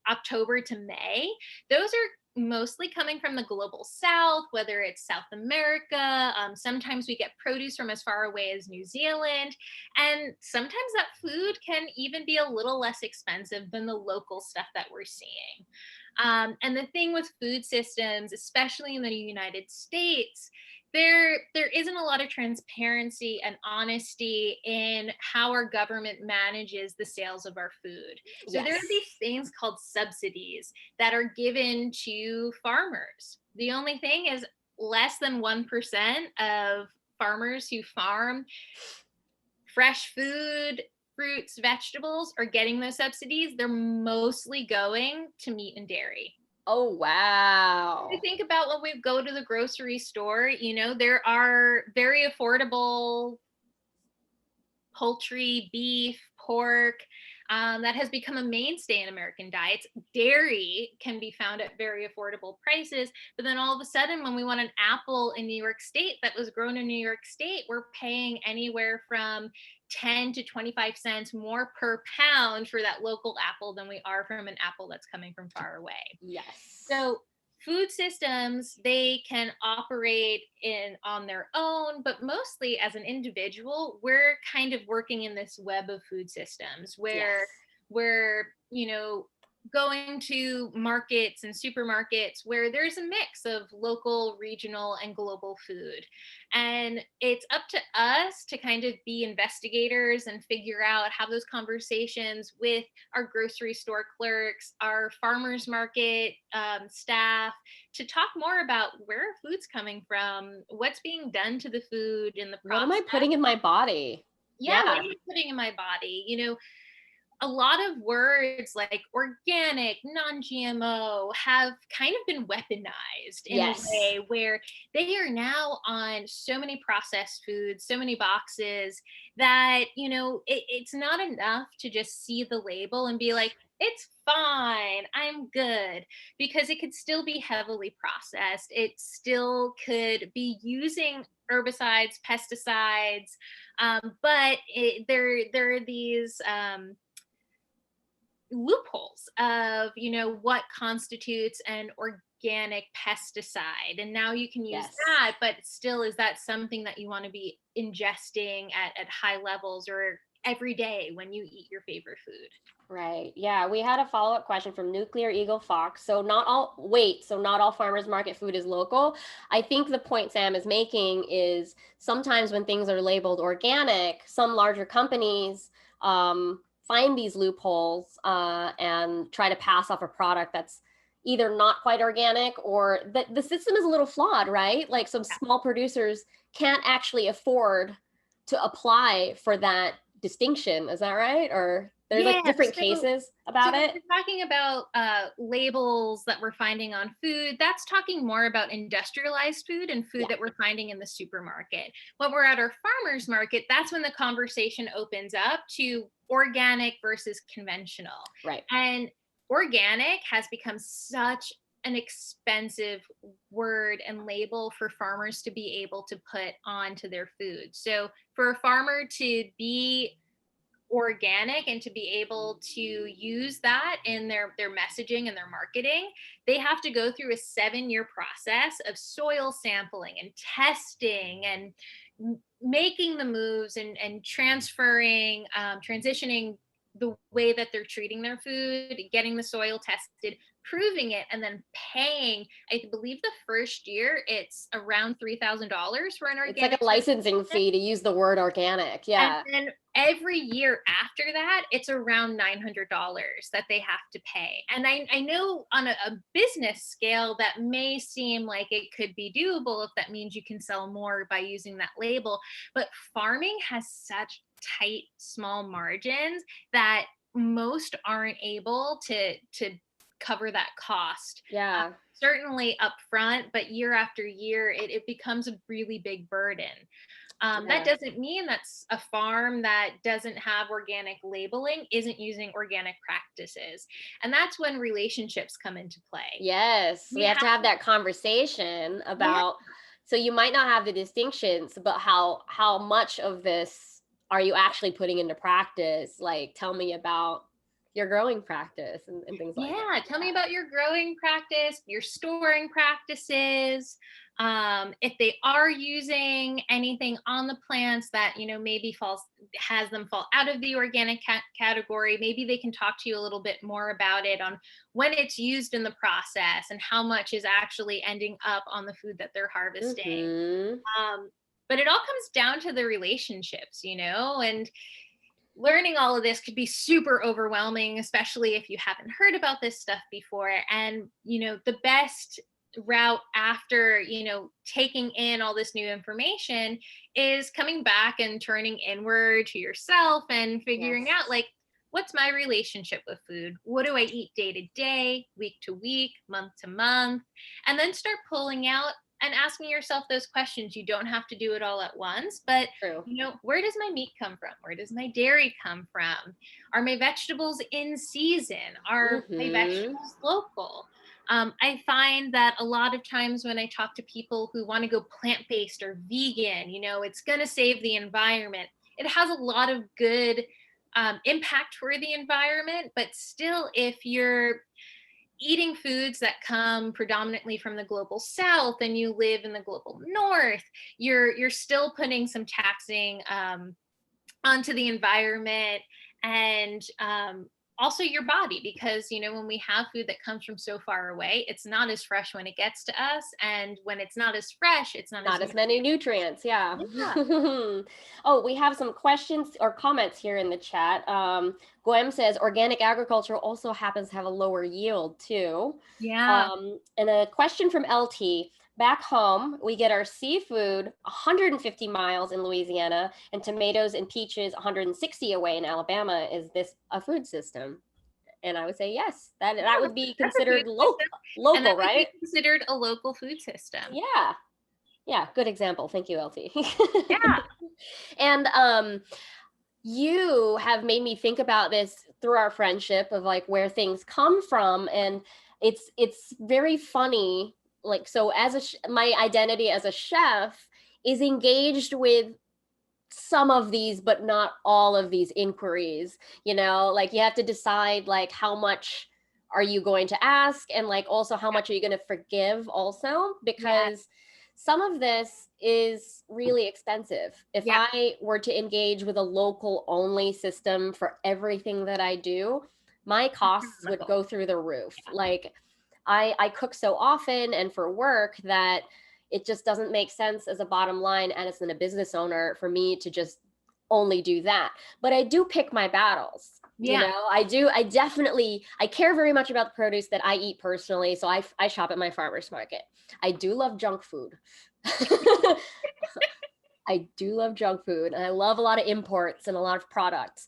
Speaker 2: October to May. Those are mostly coming from the global south, whether it's South America. Sometimes we get produce from as far away as New Zealand. And sometimes that food can even be a little less expensive than the local stuff that we're seeing. And the thing with food systems, especially in the United States, there isn't a lot of transparency and honesty in how our government manages the sales of our food. So there are
Speaker 1: Yes.
Speaker 2: these things called subsidies that are given to farmers. The only thing is less than 1% of farmers who farm fresh food, fruits, vegetables are getting those subsidies. They're mostly going to meat and dairy.
Speaker 1: Oh,
Speaker 2: You
Speaker 1: wow.
Speaker 2: think about when we go to the grocery store, there are very affordable poultry, beef, pork. That has become a mainstay in American diets. Dairy can be found at very affordable prices, but then all of a sudden, when we want an apple in New York State that was grown in New York State, we're paying anywhere from 10 to 25 cents more per pound for that local apple than we are from an apple that's coming from far away.
Speaker 1: Yes.
Speaker 2: So food systems, they can operate on their own, but mostly as an individual, we're kind of working in this web of food systems
Speaker 1: Yes.
Speaker 2: where we're going to markets and supermarkets where there's a mix of local, regional, and global food. And it's up to us to kind of be investigators and figure out, have those conversations with our grocery store clerks, our farmers market staff, to talk more about where our food's coming from, what's being done to the food in the process.
Speaker 1: What am I putting in my body?
Speaker 2: Yeah, what am I putting in my body? You know, a lot of words like organic, non-GMO have kind of been weaponized in a way where they are now on so many processed foods, so many boxes that, you know, it's not enough to just see the label and be like, it's fine, I'm good, because it could still be heavily processed. It still could be using herbicides, pesticides, but there are these loopholes of, you know, what constitutes an organic pesticide, and now you can use that, but still, is that something that you want to be ingesting at high levels or every day when you eat your favorite food?
Speaker 1: Right. Yeah, we had a follow-up question from Nuclear Eagle Fox. So not all farmers market food is local. I think the point Sam is making is sometimes when things are labeled organic, some larger companies find these loopholes and try to pass off a product that's either not quite organic, or the system is a little flawed, right? Like some small producers can't actually afford to apply for that distinction. Is that right? Or there's like different cases about it.
Speaker 2: We're talking about labels that we're finding on food. That's talking more about industrialized food and food that we're finding in the supermarket. When we're at our farmers market, that's when the conversation opens up to organic versus conventional.
Speaker 1: Right.
Speaker 2: And organic has become such an expensive word and label for farmers to be able to put onto their food. So for a farmer to be organic and to be able to use that in their messaging and their marketing, they have to go through a 7-year process of soil sampling and testing and making the moves and transferring, transitioning the way that they're treating their food, getting the soil tested, proving it, and then paying. I believe the first year it's around $3,000 for an organic.
Speaker 1: It's like a licensing fee to use the word organic. Yeah.
Speaker 2: And then every year after that, it's around $900 that they have to pay. And I know on a business scale that may seem like it could be doable if that means you can sell more by using that label. But farming has such tight, small margins that most aren't able to cover that cost.
Speaker 1: Yeah.
Speaker 2: Certainly upfront, but year after year, it becomes a really big burden. That doesn't mean that's a farm that doesn't have organic labeling, isn't using organic practices. And that's when relationships come into play.
Speaker 1: Yes. We have to have that conversation about, so you might not have the distinctions, but how much of this are you actually putting into practice? Like, tell me about your growing practice and things like that.
Speaker 2: Yeah, tell me about your growing practice, your storing practices. If they are using anything on the plants that, you know, maybe has them fall out of the organic category, maybe they can talk to you a little bit more about it, on when it's used in the process and how much is actually ending up on the food that they're harvesting. But it all comes down to the relationships, you know, and learning all of this could be super overwhelming, especially if you haven't heard about this stuff before. And, you know, the best route after, you know, taking in all this new information is coming back and turning inward to yourself and figuring out, like, what's my relationship with food? What do I eat day to day, week to week, month to month? And then start pulling out and asking yourself those questions. You don't have to do it all at once, but you know, where does my meat come from? Where does my dairy come from? Are my vegetables in season? Are my vegetables local? I find that a lot of times when I talk to people who want to go plant-based or vegan, you know, it's going to save the environment. It has a lot of good impact for the environment, but still, if you're eating foods that come predominantly from the global south and you live in the global north, you're still putting some taxing onto the environment, and also your body, because when we have food that comes from so far away, it's not as fresh when it gets to us, and when it's not as fresh, it's not
Speaker 1: Not as many nutrients. Yeah.
Speaker 2: Yeah.
Speaker 1: Oh, we have some questions or comments here in the chat. Guem says organic agriculture also happens to have a lower yield too.
Speaker 2: Yeah.
Speaker 1: And a question from LT. Back home, we get our seafood 150 miles in Louisiana and tomatoes and peaches 160 away in Alabama. Is this a food system? And I would say yes. That would be
Speaker 2: That's a food
Speaker 1: considered
Speaker 2: system, and that
Speaker 1: local,
Speaker 2: would be
Speaker 1: right?
Speaker 2: considered a local food system.
Speaker 1: Yeah. Yeah, good example. Thank you, LT.
Speaker 2: Yeah.
Speaker 1: And you have made me think about this through our friendship of like where things come from, and it's very funny. Like, so as my identity as a chef is engaged with some of these but not all of these inquiries, like you have to decide like how much are you going to ask, and like also how much are you going to forgive also, because some of this is really expensive. If I were to engage with a local only system for everything that I do, my costs would go through the roof. Like I cook so often and for work that it just doesn't make sense as a bottom line and as a business owner for me to just only do that. But I do pick my battles. I care very much about the produce that I eat personally. So I shop at my farmer's market. I do love junk food. I do love junk food, and I love a lot of imports and a lot of products.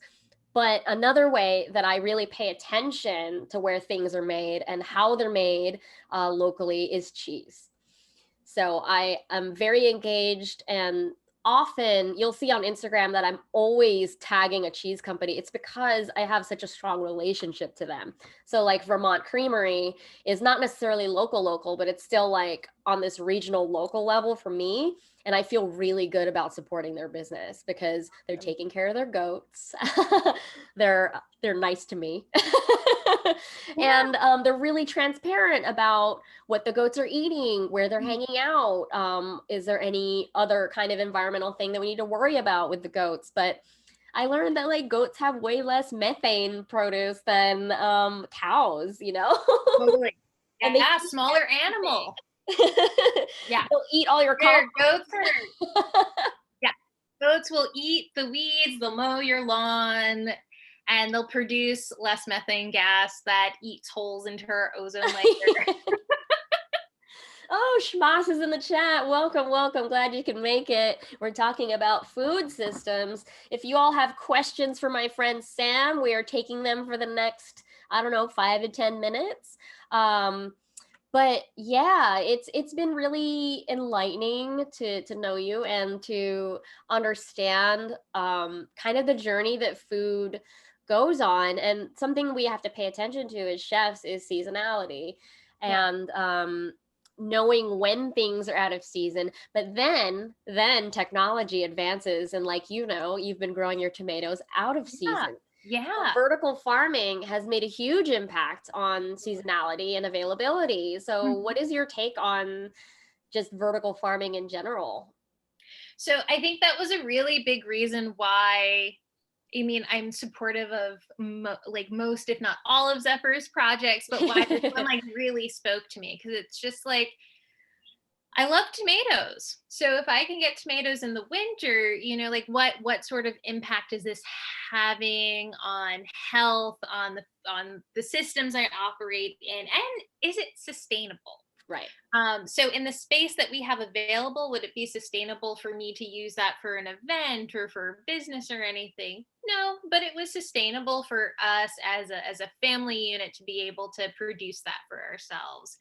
Speaker 1: But another way that I really pay attention to where things are made and how they're made locally is cheese. So I am very engaged, and often you'll see on Instagram that I'm always tagging a cheese company. It's because I have such a strong relationship to them. So like Vermont Creamery is not necessarily local, but it's still like on this regional local level for me. And I feel really good about supporting their business because they're taking care of their goats. They're nice to me. And they're really transparent about what the goats are eating, where they're hanging out. Is there any other kind of environmental thing that we need to worry about with the goats? But I learned that like goats have way less methane produce than cows,
Speaker 2: Totally.
Speaker 1: And
Speaker 2: Yeah, smaller animal. Yeah.
Speaker 1: They'll eat all your
Speaker 2: goats yeah. Goats will eat the weeds, they'll mow your lawn, and they'll produce less methane gas that eats holes into our ozone layer.
Speaker 1: Oh, Shmas is in the chat. Welcome. Glad you can make it. We're talking about food systems. If you all have questions for my friend Sam, we are taking them for the next, 5 to 10 minutes. But yeah, it's been really enlightening to know you and to understand kind of the journey that food goes on. And something we have to pay attention to as chefs is seasonality. And knowing when things are out of season. But then technology advances, and like you've been growing your tomatoes out of season. Vertical farming has made a huge impact on seasonality and availability. So what is your take on just vertical farming in general?
Speaker 2: So I think that was a really big reason why, I'm supportive of most, if not all of Zephyr's projects, but why this one like really spoke to me, because it's just like, I love tomatoes. So if I can get tomatoes in the winter, like what sort of impact is this having on health, on the systems I operate in, and is it sustainable?
Speaker 1: Right.
Speaker 2: So in the space that we have available, would it be sustainable for me to use that for an event or for business or anything? No, but it was sustainable for us as a family unit to be able to produce that for ourselves.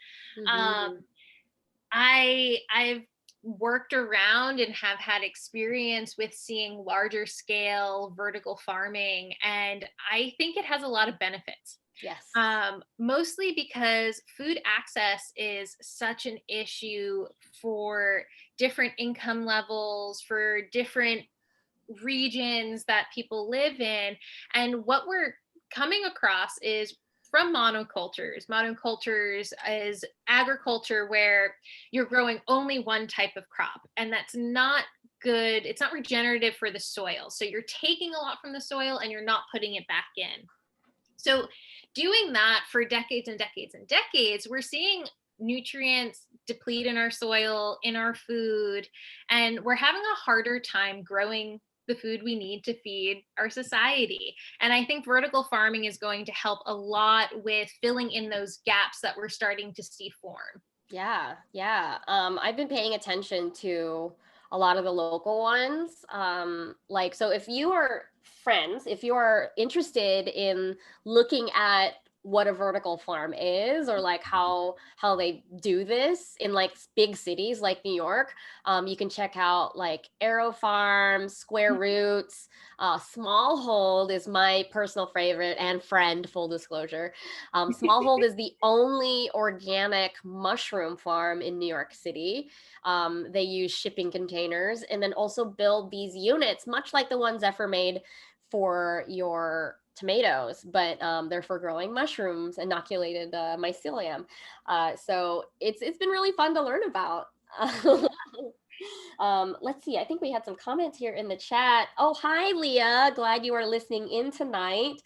Speaker 2: I've worked around and have had experience with seeing larger scale vertical farming, and I think it has a lot of benefits.
Speaker 1: Yes.
Speaker 2: Mostly because food access is such an issue for different income levels, for different regions that people live in. And what we're coming across is from monocultures. Monocultures is agriculture where you're growing only one type of crop, and that's not good. It's not regenerative for the soil. So you're taking a lot from the soil and you're not putting it back in. So doing that for decades and decades and decades, we're seeing nutrients deplete in our soil, in our food, and we're having a harder time growing the food we need to feed our society. And I think vertical farming is going to help a lot with filling in those gaps that we're starting to see form.
Speaker 1: Yeah, yeah. I've been paying attention to a lot of the local ones. Like, so if you are friends, if you are interested in looking at what a vertical farm is, or like how they do this in like big cities like New York, you can check out like Arrow Farm, Square Roots. Smallhold is my personal favorite and friend, full disclosure. Smallhold is the only organic mushroom farm in New York City. They use shipping containers and then also build these units, much like the ones Zephyr made for your tomatoes, but they're for growing mushrooms, inoculated mycelium. So it's been really fun to learn about. Let's see. I think we had some comments here in the chat. Oh, hi, Leah. Glad you are listening in tonight.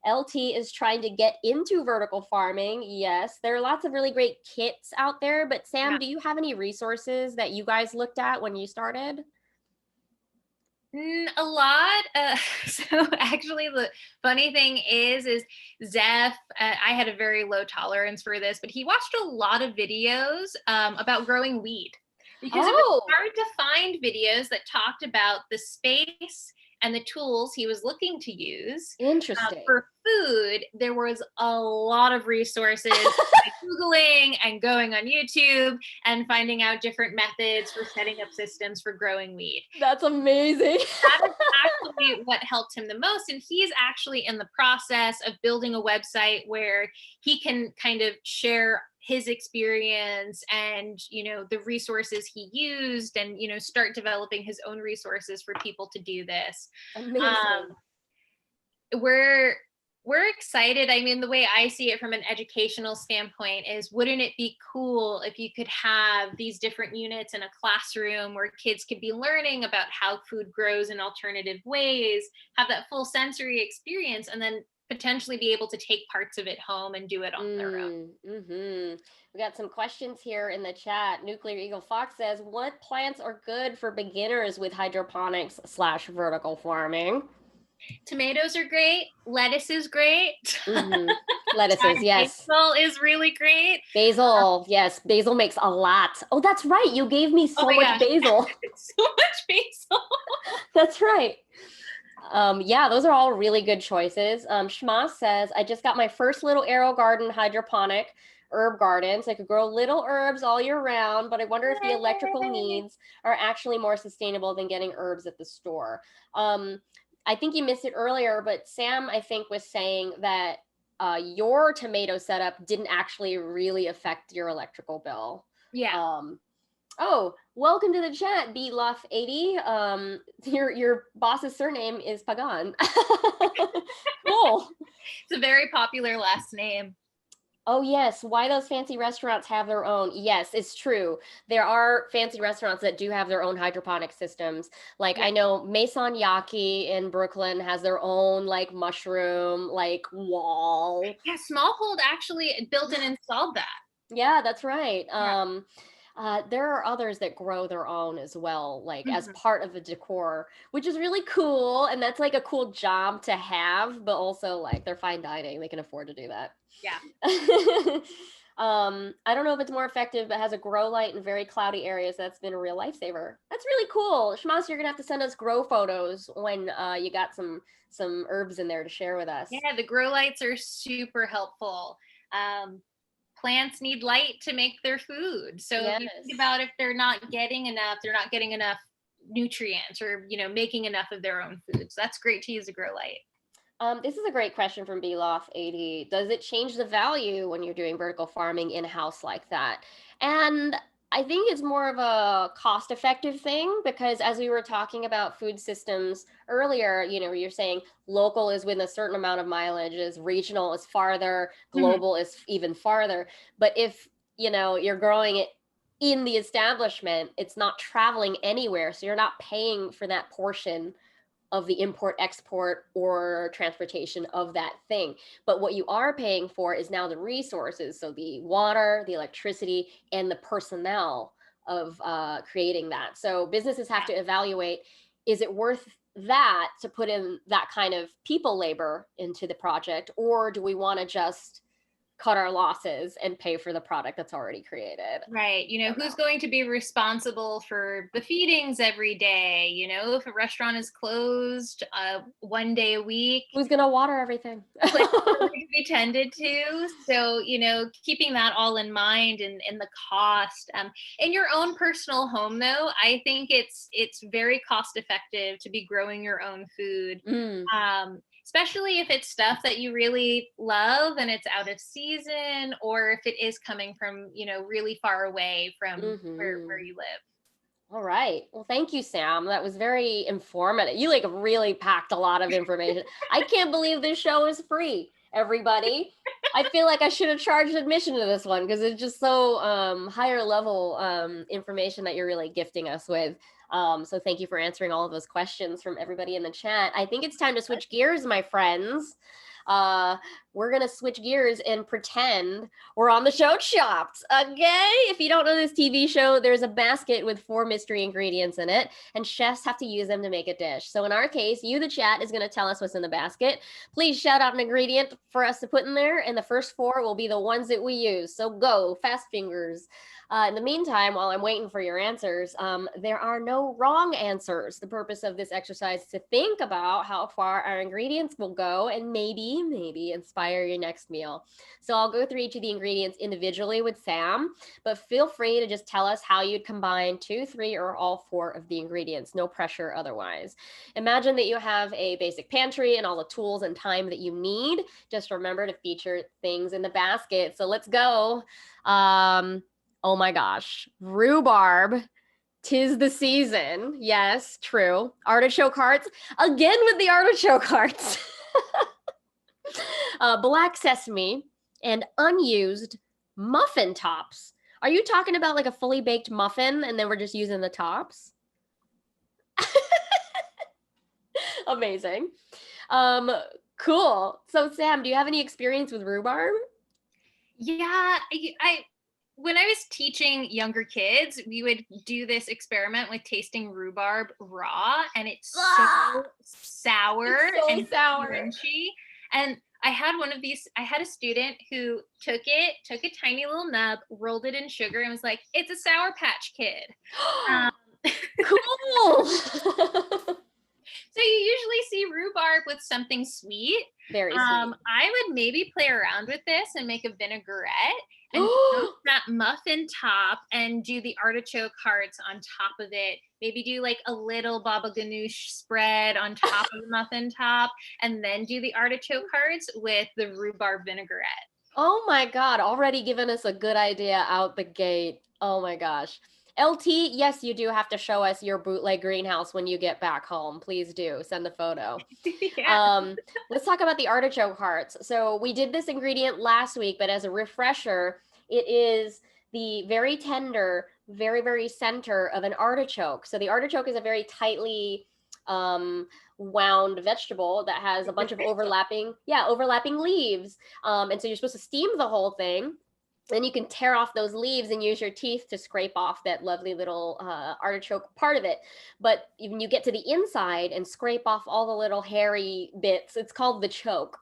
Speaker 1: LT is trying to get into vertical farming. Yes, there are lots of really great kits out there. But Sam,
Speaker 2: Yeah.
Speaker 1: do you have any resources that you guys looked at when you started?
Speaker 2: A lot. So actually, the funny thing is Zeph. I had a very low tolerance for this, but he watched a lot of videos about growing weed because it was
Speaker 1: Oh,
Speaker 2: hard to find videos that talked about the space and the tools he was looking to use.
Speaker 1: interesting.
Speaker 2: For food, there was a lot of resources, like Googling and going on YouTube and finding out different methods for setting up systems for growing weed.
Speaker 1: That's amazing.
Speaker 2: That is actually what helped him the most. And he's actually in the process of building a website where he can kind of share his experience and the resources he used and start developing his own resources for people to do this.
Speaker 1: Amazing.
Speaker 2: We're excited. I mean, the way I see it from an educational standpoint is, wouldn't it be cool if you could have these different units in a classroom where kids could be learning about how food grows in alternative ways, have that full sensory experience, and then potentially be able to take parts of it home and do it on their own.
Speaker 1: Mm-hmm. We got some questions here in the chat. Nuclear Eagle Fox says, what plants are good for beginners with hydroponics/vertical farming?
Speaker 2: Tomatoes are great. Lettuce is great.
Speaker 1: Mm-hmm. Lettuces, yes.
Speaker 2: Basil is really great.
Speaker 1: Basil, yes. Basil makes a lot. Oh, that's right. You gave me so much
Speaker 2: gosh.
Speaker 1: basil.
Speaker 2: So much basil.
Speaker 1: That's right. Yeah, those are all really good choices. Shma says, I just got my first little Arrow Garden hydroponic herb garden, so I could grow little herbs all year round, but I wonder if the electrical needs are actually more sustainable than getting herbs at the store. I think you missed it earlier, but Sam, I think, was saying that your tomato setup didn't actually really affect your electrical bill.
Speaker 2: Yeah.
Speaker 1: Oh, welcome to the chat, BLuff80. Your boss's surname is Pagán. Cool.
Speaker 2: It's a very popular last name.
Speaker 1: Oh yes, why those fancy restaurants have their own? Yes, it's true. There are fancy restaurants that do have their own hydroponic systems. Like I know Maison Yaki in Brooklyn has their own like mushroom like wall.
Speaker 2: Yeah, Smallhold actually built and installed that.
Speaker 1: Yeah, that's right.
Speaker 2: Yeah.
Speaker 1: There are others that grow their own as well, like as
Speaker 2: Mhm.
Speaker 1: part of the decor, which is really cool. And that's like a cool job to have, but also like they're fine dining. They can afford to do that.
Speaker 2: Yeah.
Speaker 1: I don't know if it's more effective, but has a grow light in very cloudy areas. That's been a real lifesaver. That's really cool. Shmas, you're gonna have to send us grow photos when you got some herbs in there to share with us.
Speaker 2: Yeah, the grow lights are super helpful. Plants need light to make their food. So
Speaker 1: Yes.
Speaker 2: if you think about if they're not getting enough nutrients or making enough of their own food. So that's great to use a grow light.
Speaker 1: This is a great question from BLoff80. Does it change the value when you're doing vertical farming in-house like that? And I think it's more of a cost-effective thing because as we were talking about food systems earlier, you're saying local is within a certain amount of mileage, is regional is farther, global is even farther. But if, you're growing it in the establishment, it's not traveling anywhere. So you're not paying for that portion of the import, export, or transportation of that thing. But what you are paying for is now the resources. So the water, the electricity, and the personnel of creating that. So businesses have to evaluate, is it worth that to put in that kind of people labor into the project, or do we want to just cut our losses and pay for the product that's already created?
Speaker 2: Right. Who's going to be responsible for the feedings every day? If a restaurant is closed 1 day a week,
Speaker 1: Who's gonna water everything?
Speaker 2: plants are going to be tended to. So, keeping that all in mind, and the cost. In your own personal home, though, I think it's very cost effective to be growing your own food. Especially if it's stuff that you really love and it's out of season, or if it is coming from, really far away from where you live.
Speaker 1: All right. Well, thank you, Sam. That was very informative. You like really packed a lot of information. I can't believe this show is free, everybody. I feel like I should have charged admission to this one because it's just so higher level information that you're really gifting us with. So thank you for answering all of those questions from everybody in the chat. I think it's time to switch gears, my friends. We're gonna switch gears and pretend we're on the show Chopped. Okay, if you don't know this TV show, there's a basket with 4 mystery ingredients in it, and chefs have to use them to make a dish. So in our case, you, the chat, is gonna tell us what's in the basket. Please shout out an ingredient for us to put in there, and the first 4 will be the ones that we use. So go, fast fingers. In the meantime, while I'm waiting for your answers, there are no wrong answers. The purpose of this exercise is to think about how far our ingredients will go and maybe inspire your next meal. So I'll go through each of the ingredients individually with Sam, but feel free to just tell us how you'd combine 2, 3, or all 4 of the ingredients. No pressure otherwise. Imagine that you have a basic pantry and all the tools and time that you need. Just remember to feature things in the basket. So let's go. Oh my gosh, rhubarb. 'Tis the season. Yes, true. Artichoke hearts. Again with the artichoke hearts. Black sesame and unused muffin tops. Are you talking about like a fully baked muffin and then we're just using the tops? Amazing. Cool. So Sam, do you have any experience with rhubarb?
Speaker 2: Yeah, I when I was teaching younger kids, we would do this experiment with tasting rhubarb raw, and it's so sour and crunchy. And I had a student who took a tiny little nub, rolled it in sugar, and was like, "It's a Sour Patch Kid."
Speaker 1: Cool.
Speaker 2: So you usually see rhubarb with something sweet.
Speaker 1: Very sweet.
Speaker 2: I would maybe play around with this and make a vinaigrette and toast that muffin top and do the artichoke hearts on top of it. Maybe do like a little baba ganoush spread on top of the muffin top, and then do the artichoke hearts with the rhubarb vinaigrette.
Speaker 1: Oh my God, already given us a good idea out the gate. Oh my gosh. LT, yes, you do have to show us your bootleg greenhouse when you get back home. Please do send the photo. Yeah. Let's talk about the artichoke hearts. So we did this ingredient last week, but as a refresher, it is the very tender, very, very center of an artichoke. So the artichoke is a very tightly wound vegetable that has a bunch of overlapping leaves. And so you're supposed to steam the whole thing. Then you can tear off those leaves and use your teeth to scrape off that lovely little artichoke part of it. But when you get to the inside and scrape off all the little hairy bits, it's called the choke.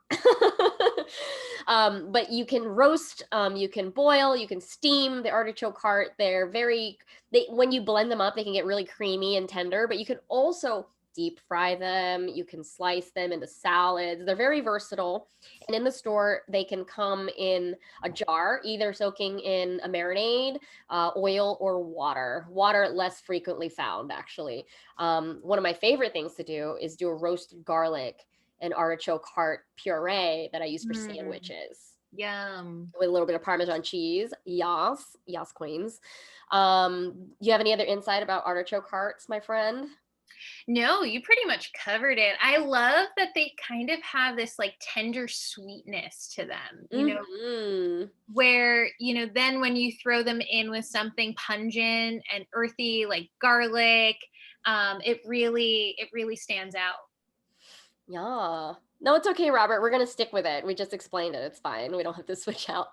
Speaker 1: But you can roast, you can boil, you can steam the artichoke heart. When you blend them up, they can get really creamy and tender, but you can also deep fry them. You can slice them into salads. They're very versatile. And in the store, they can come in a jar, either soaking in a marinade, oil, or water. Water less frequently found, actually. One of my favorite things to do is do a roasted garlic and artichoke heart puree that I use for sandwiches.
Speaker 2: Yum.
Speaker 1: With a little bit of Parmesan cheese. Yas, queens. Do you have any other insight about artichoke hearts, my friend?
Speaker 2: No, you pretty much covered it. I love that they kind of have this like tender sweetness to them, where, then when you throw them in with something pungent and earthy like garlic, it really stands out.
Speaker 1: Yeah. No, it's okay, Robert. We're gonna stick with it. We just explained it. It's fine. We don't have to switch out.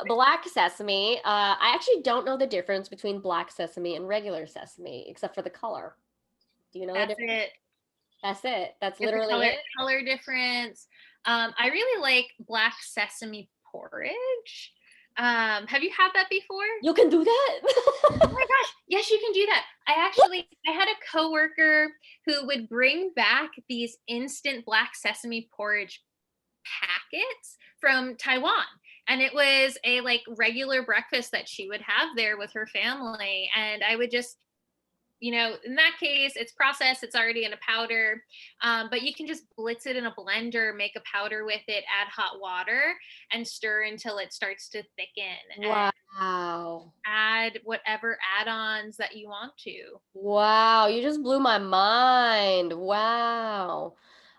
Speaker 1: Black sesame. I actually don't know the difference between black sesame and regular sesame, except for the color. Do you know the
Speaker 2: That's
Speaker 1: difference?
Speaker 2: it.
Speaker 1: That's it. That's
Speaker 2: Get the
Speaker 1: literally it.
Speaker 2: color difference. I really like black sesame porridge. Have you had that before?
Speaker 1: You can do that?
Speaker 2: Oh my gosh, yes, you can do that. I had a coworker who would bring back these instant black sesame porridge packets from Taiwan. And it was a like regular breakfast that she would have there with her family. And I would just, in that case, it's processed, it's already in a powder, but you can just blitz it in a blender, make a powder with it, add hot water, and stir until it starts to thicken. And
Speaker 1: Wow.
Speaker 2: add whatever add-ons that you want to.
Speaker 1: Wow, you just blew my mind. Wow.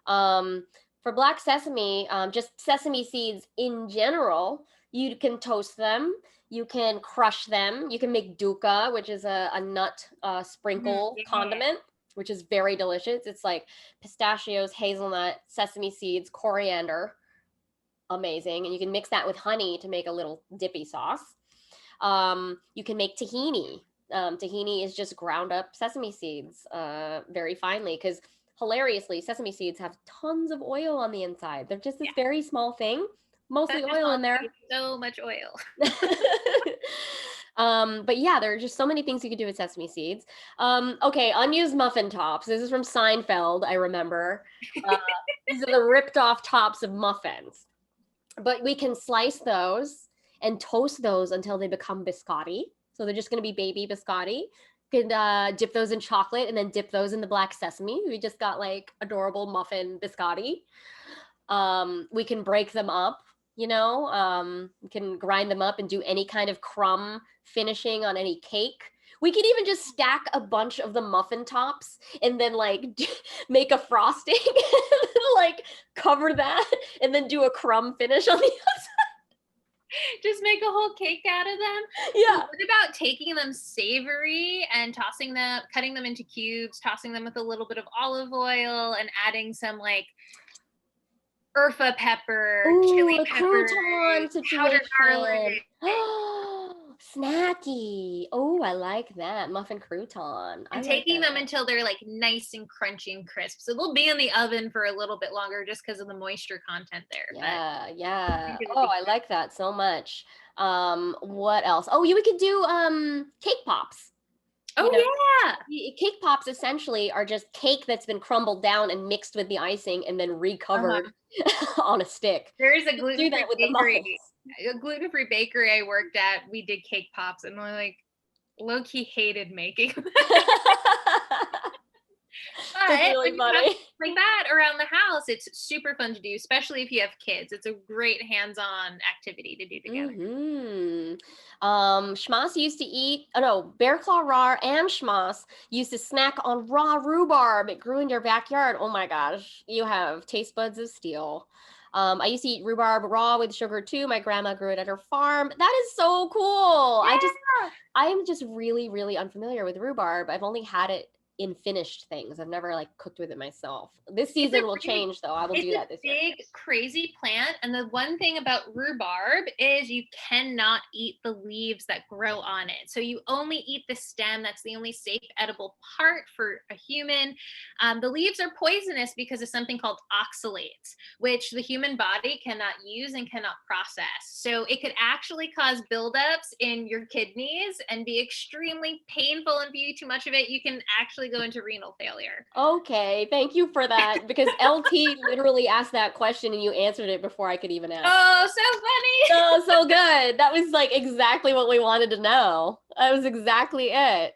Speaker 1: Um, for black sesame, just sesame seeds in general, you can toast them, you can crush them, you can make dukkha, which is a nut sprinkle
Speaker 2: Yeah.
Speaker 1: condiment, which is very delicious. It's like pistachios, hazelnut, sesame seeds, coriander. Amazing. And you can mix that with honey to make a little dippy sauce. You can make tahini. Tahini is just ground up sesame seeds very finely because hilariously, sesame seeds have tons of oil on the inside. They're just this very small thing, mostly oil in there.
Speaker 2: So much oil.
Speaker 1: But yeah, there are just so many things you could do with sesame seeds. Okay, unused muffin tops. This is from Seinfeld, I remember. These are the ripped off tops of muffins. But we can slice those and toast those until they become biscotti. So they're just going to be baby biscotti. You can dip those in chocolate and then dip those in the black sesame. We just got like adorable muffin biscotti. We can break them up, we can grind them up and do any kind of crumb finishing on any cake. We could even just stack a bunch of the muffin tops and then like make a frosting, like cover that and then do a crumb finish on the outside.
Speaker 2: Just make a whole cake out of them.
Speaker 1: Yeah.
Speaker 2: What about taking them savory and cutting them into cubes, tossing them with a little bit of olive oil and adding some like Urfa pepper, chili pepper, powdered garlic.
Speaker 1: Snacky. Oh, I like that. Muffin crouton.
Speaker 2: And taking them until they're like nice and crunchy and crisp. So they'll be in the oven for a little bit longer just because of the moisture content there.
Speaker 1: Yeah. Oh, I like that so much. What else? Oh, we could do cake pops.
Speaker 2: Yeah.
Speaker 1: Cake pops essentially are just cake that's been crumbled down and mixed with the icing and then recovered on a stick.
Speaker 2: There's a gluten-free bakery I worked at. We did cake pops and we're like low-key hated making them. But
Speaker 1: really funny.
Speaker 2: Like that around the house, it's super fun to do, especially if you have kids. It's a great hands-on activity to do together.
Speaker 1: Schmass used to eat, Bear Claw Raw and Schmass used to snack on raw rhubarb. It grew in your backyard. Oh my gosh, you have taste buds of steel. I used to eat rhubarb raw with sugar too. My grandma grew it at her farm. That is so cool.
Speaker 2: Yeah.
Speaker 1: I am just really, really unfamiliar with rhubarb. I've only had it in finished things. I've never like cooked with it myself. This season will change though. I will do that this year.
Speaker 2: It's a big, crazy plant. And the one thing about rhubarb is you cannot eat the leaves that grow on it. So you only eat the stem. That's the only safe edible part for a human. The leaves are poisonous because of something called oxalates, which the human body cannot use and cannot process. So it could actually cause buildups in your kidneys and be extremely painful. And if you eat too much of it, you can actually go into renal failure.
Speaker 1: Okay, thank you for that, because LT literally asked that question and you answered it before I could even ask.
Speaker 2: Oh, so funny.
Speaker 1: Oh, so good. That was like exactly what we wanted to know. That was exactly it.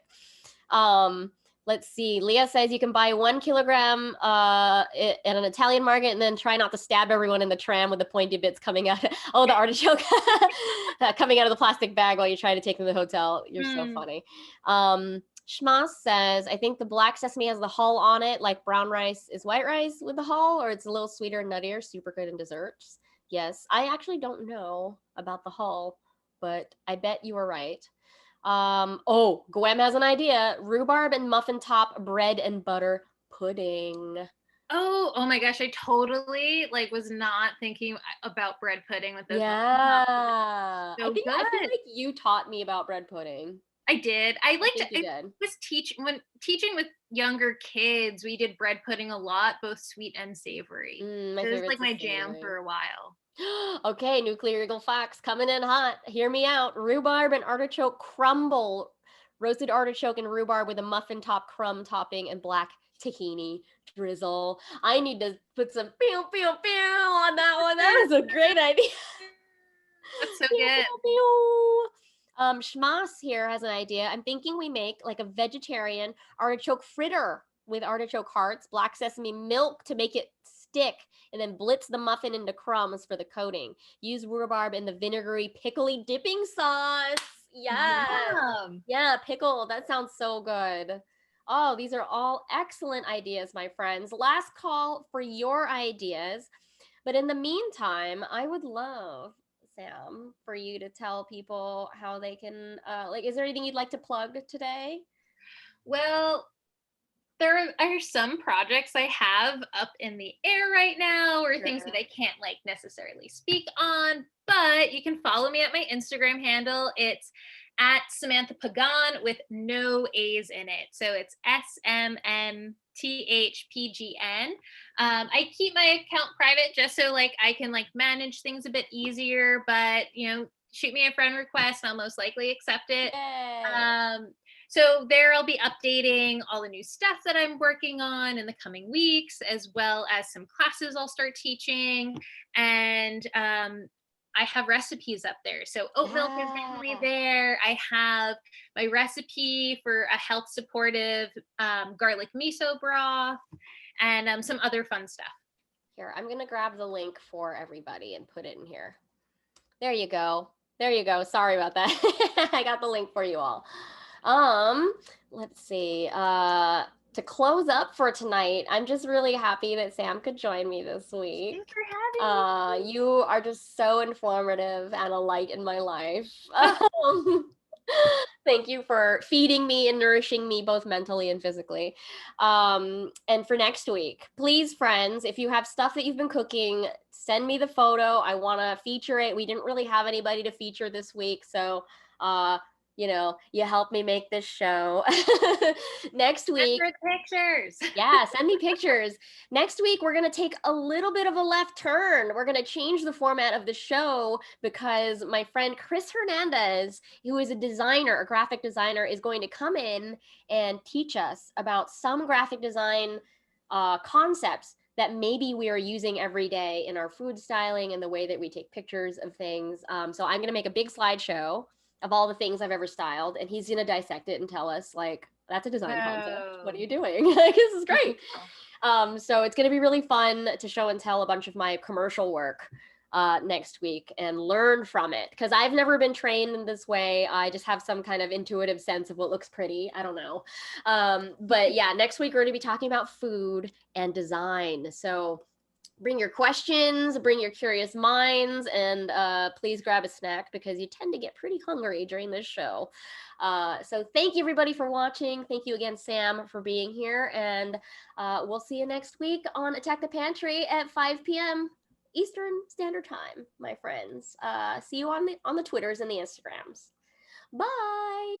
Speaker 1: Let's see. Leah says you can buy 1 kilogram at an Italian market and then try not to stab everyone in the tram with the pointy bits coming out. Oh, the artichoke coming out of the plastic bag while you try to take them to the hotel. You're so funny. Schmass says, I think the black sesame has the hull on it, like brown rice is white rice with the hull, or it's a little sweeter and nuttier, super good in desserts. Yes, I actually don't know about the hull, but I bet you were right. Gwem has an idea. Rhubarb and muffin top bread and butter pudding.
Speaker 2: Oh my gosh, I totally, like, was not thinking about bread pudding with those muffin
Speaker 1: Yeah.
Speaker 2: tops, but it's so
Speaker 1: I feel
Speaker 2: good.
Speaker 1: like you taught me about bread pudding.
Speaker 2: I did.
Speaker 1: I think you did.
Speaker 2: Was when teaching with younger kids, we did bread pudding a lot, both sweet and savory.
Speaker 1: My
Speaker 2: So it was like
Speaker 1: favorite's the
Speaker 2: my jam
Speaker 1: savory.
Speaker 2: for a while.
Speaker 1: Okay, nuclear eagle facts coming in hot. Hear me out. Rhubarb and artichoke crumble. Roasted artichoke and rhubarb with a muffin top crumb topping and black tahini drizzle. I need to put some pew pew pew on that one. That was a great idea.
Speaker 2: That's so
Speaker 1: Pew
Speaker 2: good.
Speaker 1: pew pew. Schmas here has an idea. I'm thinking we make like a vegetarian artichoke fritter with artichoke hearts, black sesame milk to make it stick, and then blitz the muffin into crumbs for the coating. Use rhubarb in the vinegary pickly dipping sauce. Yes.
Speaker 2: Yum.
Speaker 1: Yeah, pickle. That sounds so good. Oh, these are all excellent ideas, my friends. Last call for your ideas. But in the meantime, I would love, Sam, for you to tell people how they can, like, is there anything you'd like to plug today?
Speaker 2: Well, there are some projects I have up in the air right now, or things that
Speaker 1: Sure.
Speaker 2: I can't like necessarily speak on, but you can follow me at my Instagram handle. It's at Samantha Pagán with no A's in it. So it's SMNTHPGN. I keep my account private just so like I can like manage things a bit easier, but shoot me a friend request and I'll most likely accept it.
Speaker 1: Yay.
Speaker 2: Um, so there I'll be updating all the new stuff that I'm working on in the coming weeks, as well as some classes I'll start teaching. And I have recipes up there. So oat milk is definitely
Speaker 1: Yeah.
Speaker 2: there. I have my recipe for a health supportive garlic miso broth and some other fun stuff.
Speaker 1: Here, I'm going to grab the link for everybody and put it in here. There you go. There you go. Sorry about that. I got the link for you all. Um, let's see. To close up for tonight, I'm just really happy that Sam could join me this week.
Speaker 2: Thanks for having me.
Speaker 1: You are just so informative and a light in my life.
Speaker 2: Oh,
Speaker 1: Thank you for feeding me and nourishing me both mentally and physically. And for next week, please, friends, if you have stuff that you've been cooking, send me the photo. I want to feature it. We didn't really have anybody to feature this week, so you help me make this show. Next week,
Speaker 2: send her pictures.
Speaker 1: yeah, send me pictures. Next week, we're going to take a little bit of a left turn. We're going to change the format of the show because my friend Chris Hernandez, who is a designer, a graphic designer, is going to come in and teach us about some graphic design concepts that maybe we are using every day in our food styling and the way that we take pictures of things. So I'm going to make a big slideshow of all the things I've ever styled, and he's going to dissect it and tell us, like, that's a design concept. What are you doing? Like, this is great. So it's going to be really fun to show and tell a bunch of my commercial work next week and learn from it, because I've never been trained in this way. I just have some kind of intuitive sense of what looks pretty. I don't know. But yeah, next week we're going to be talking about food and design. So bring your questions, bring your curious minds, and please grab a snack because you tend to get pretty hungry during this show. So thank you everybody for watching. Thank you again, Sam, for being here. And we'll see you next week on Attack the Pantry at 5 p.m. Eastern Standard Time, my friends. See you on the Twitters and the Instagrams. Bye.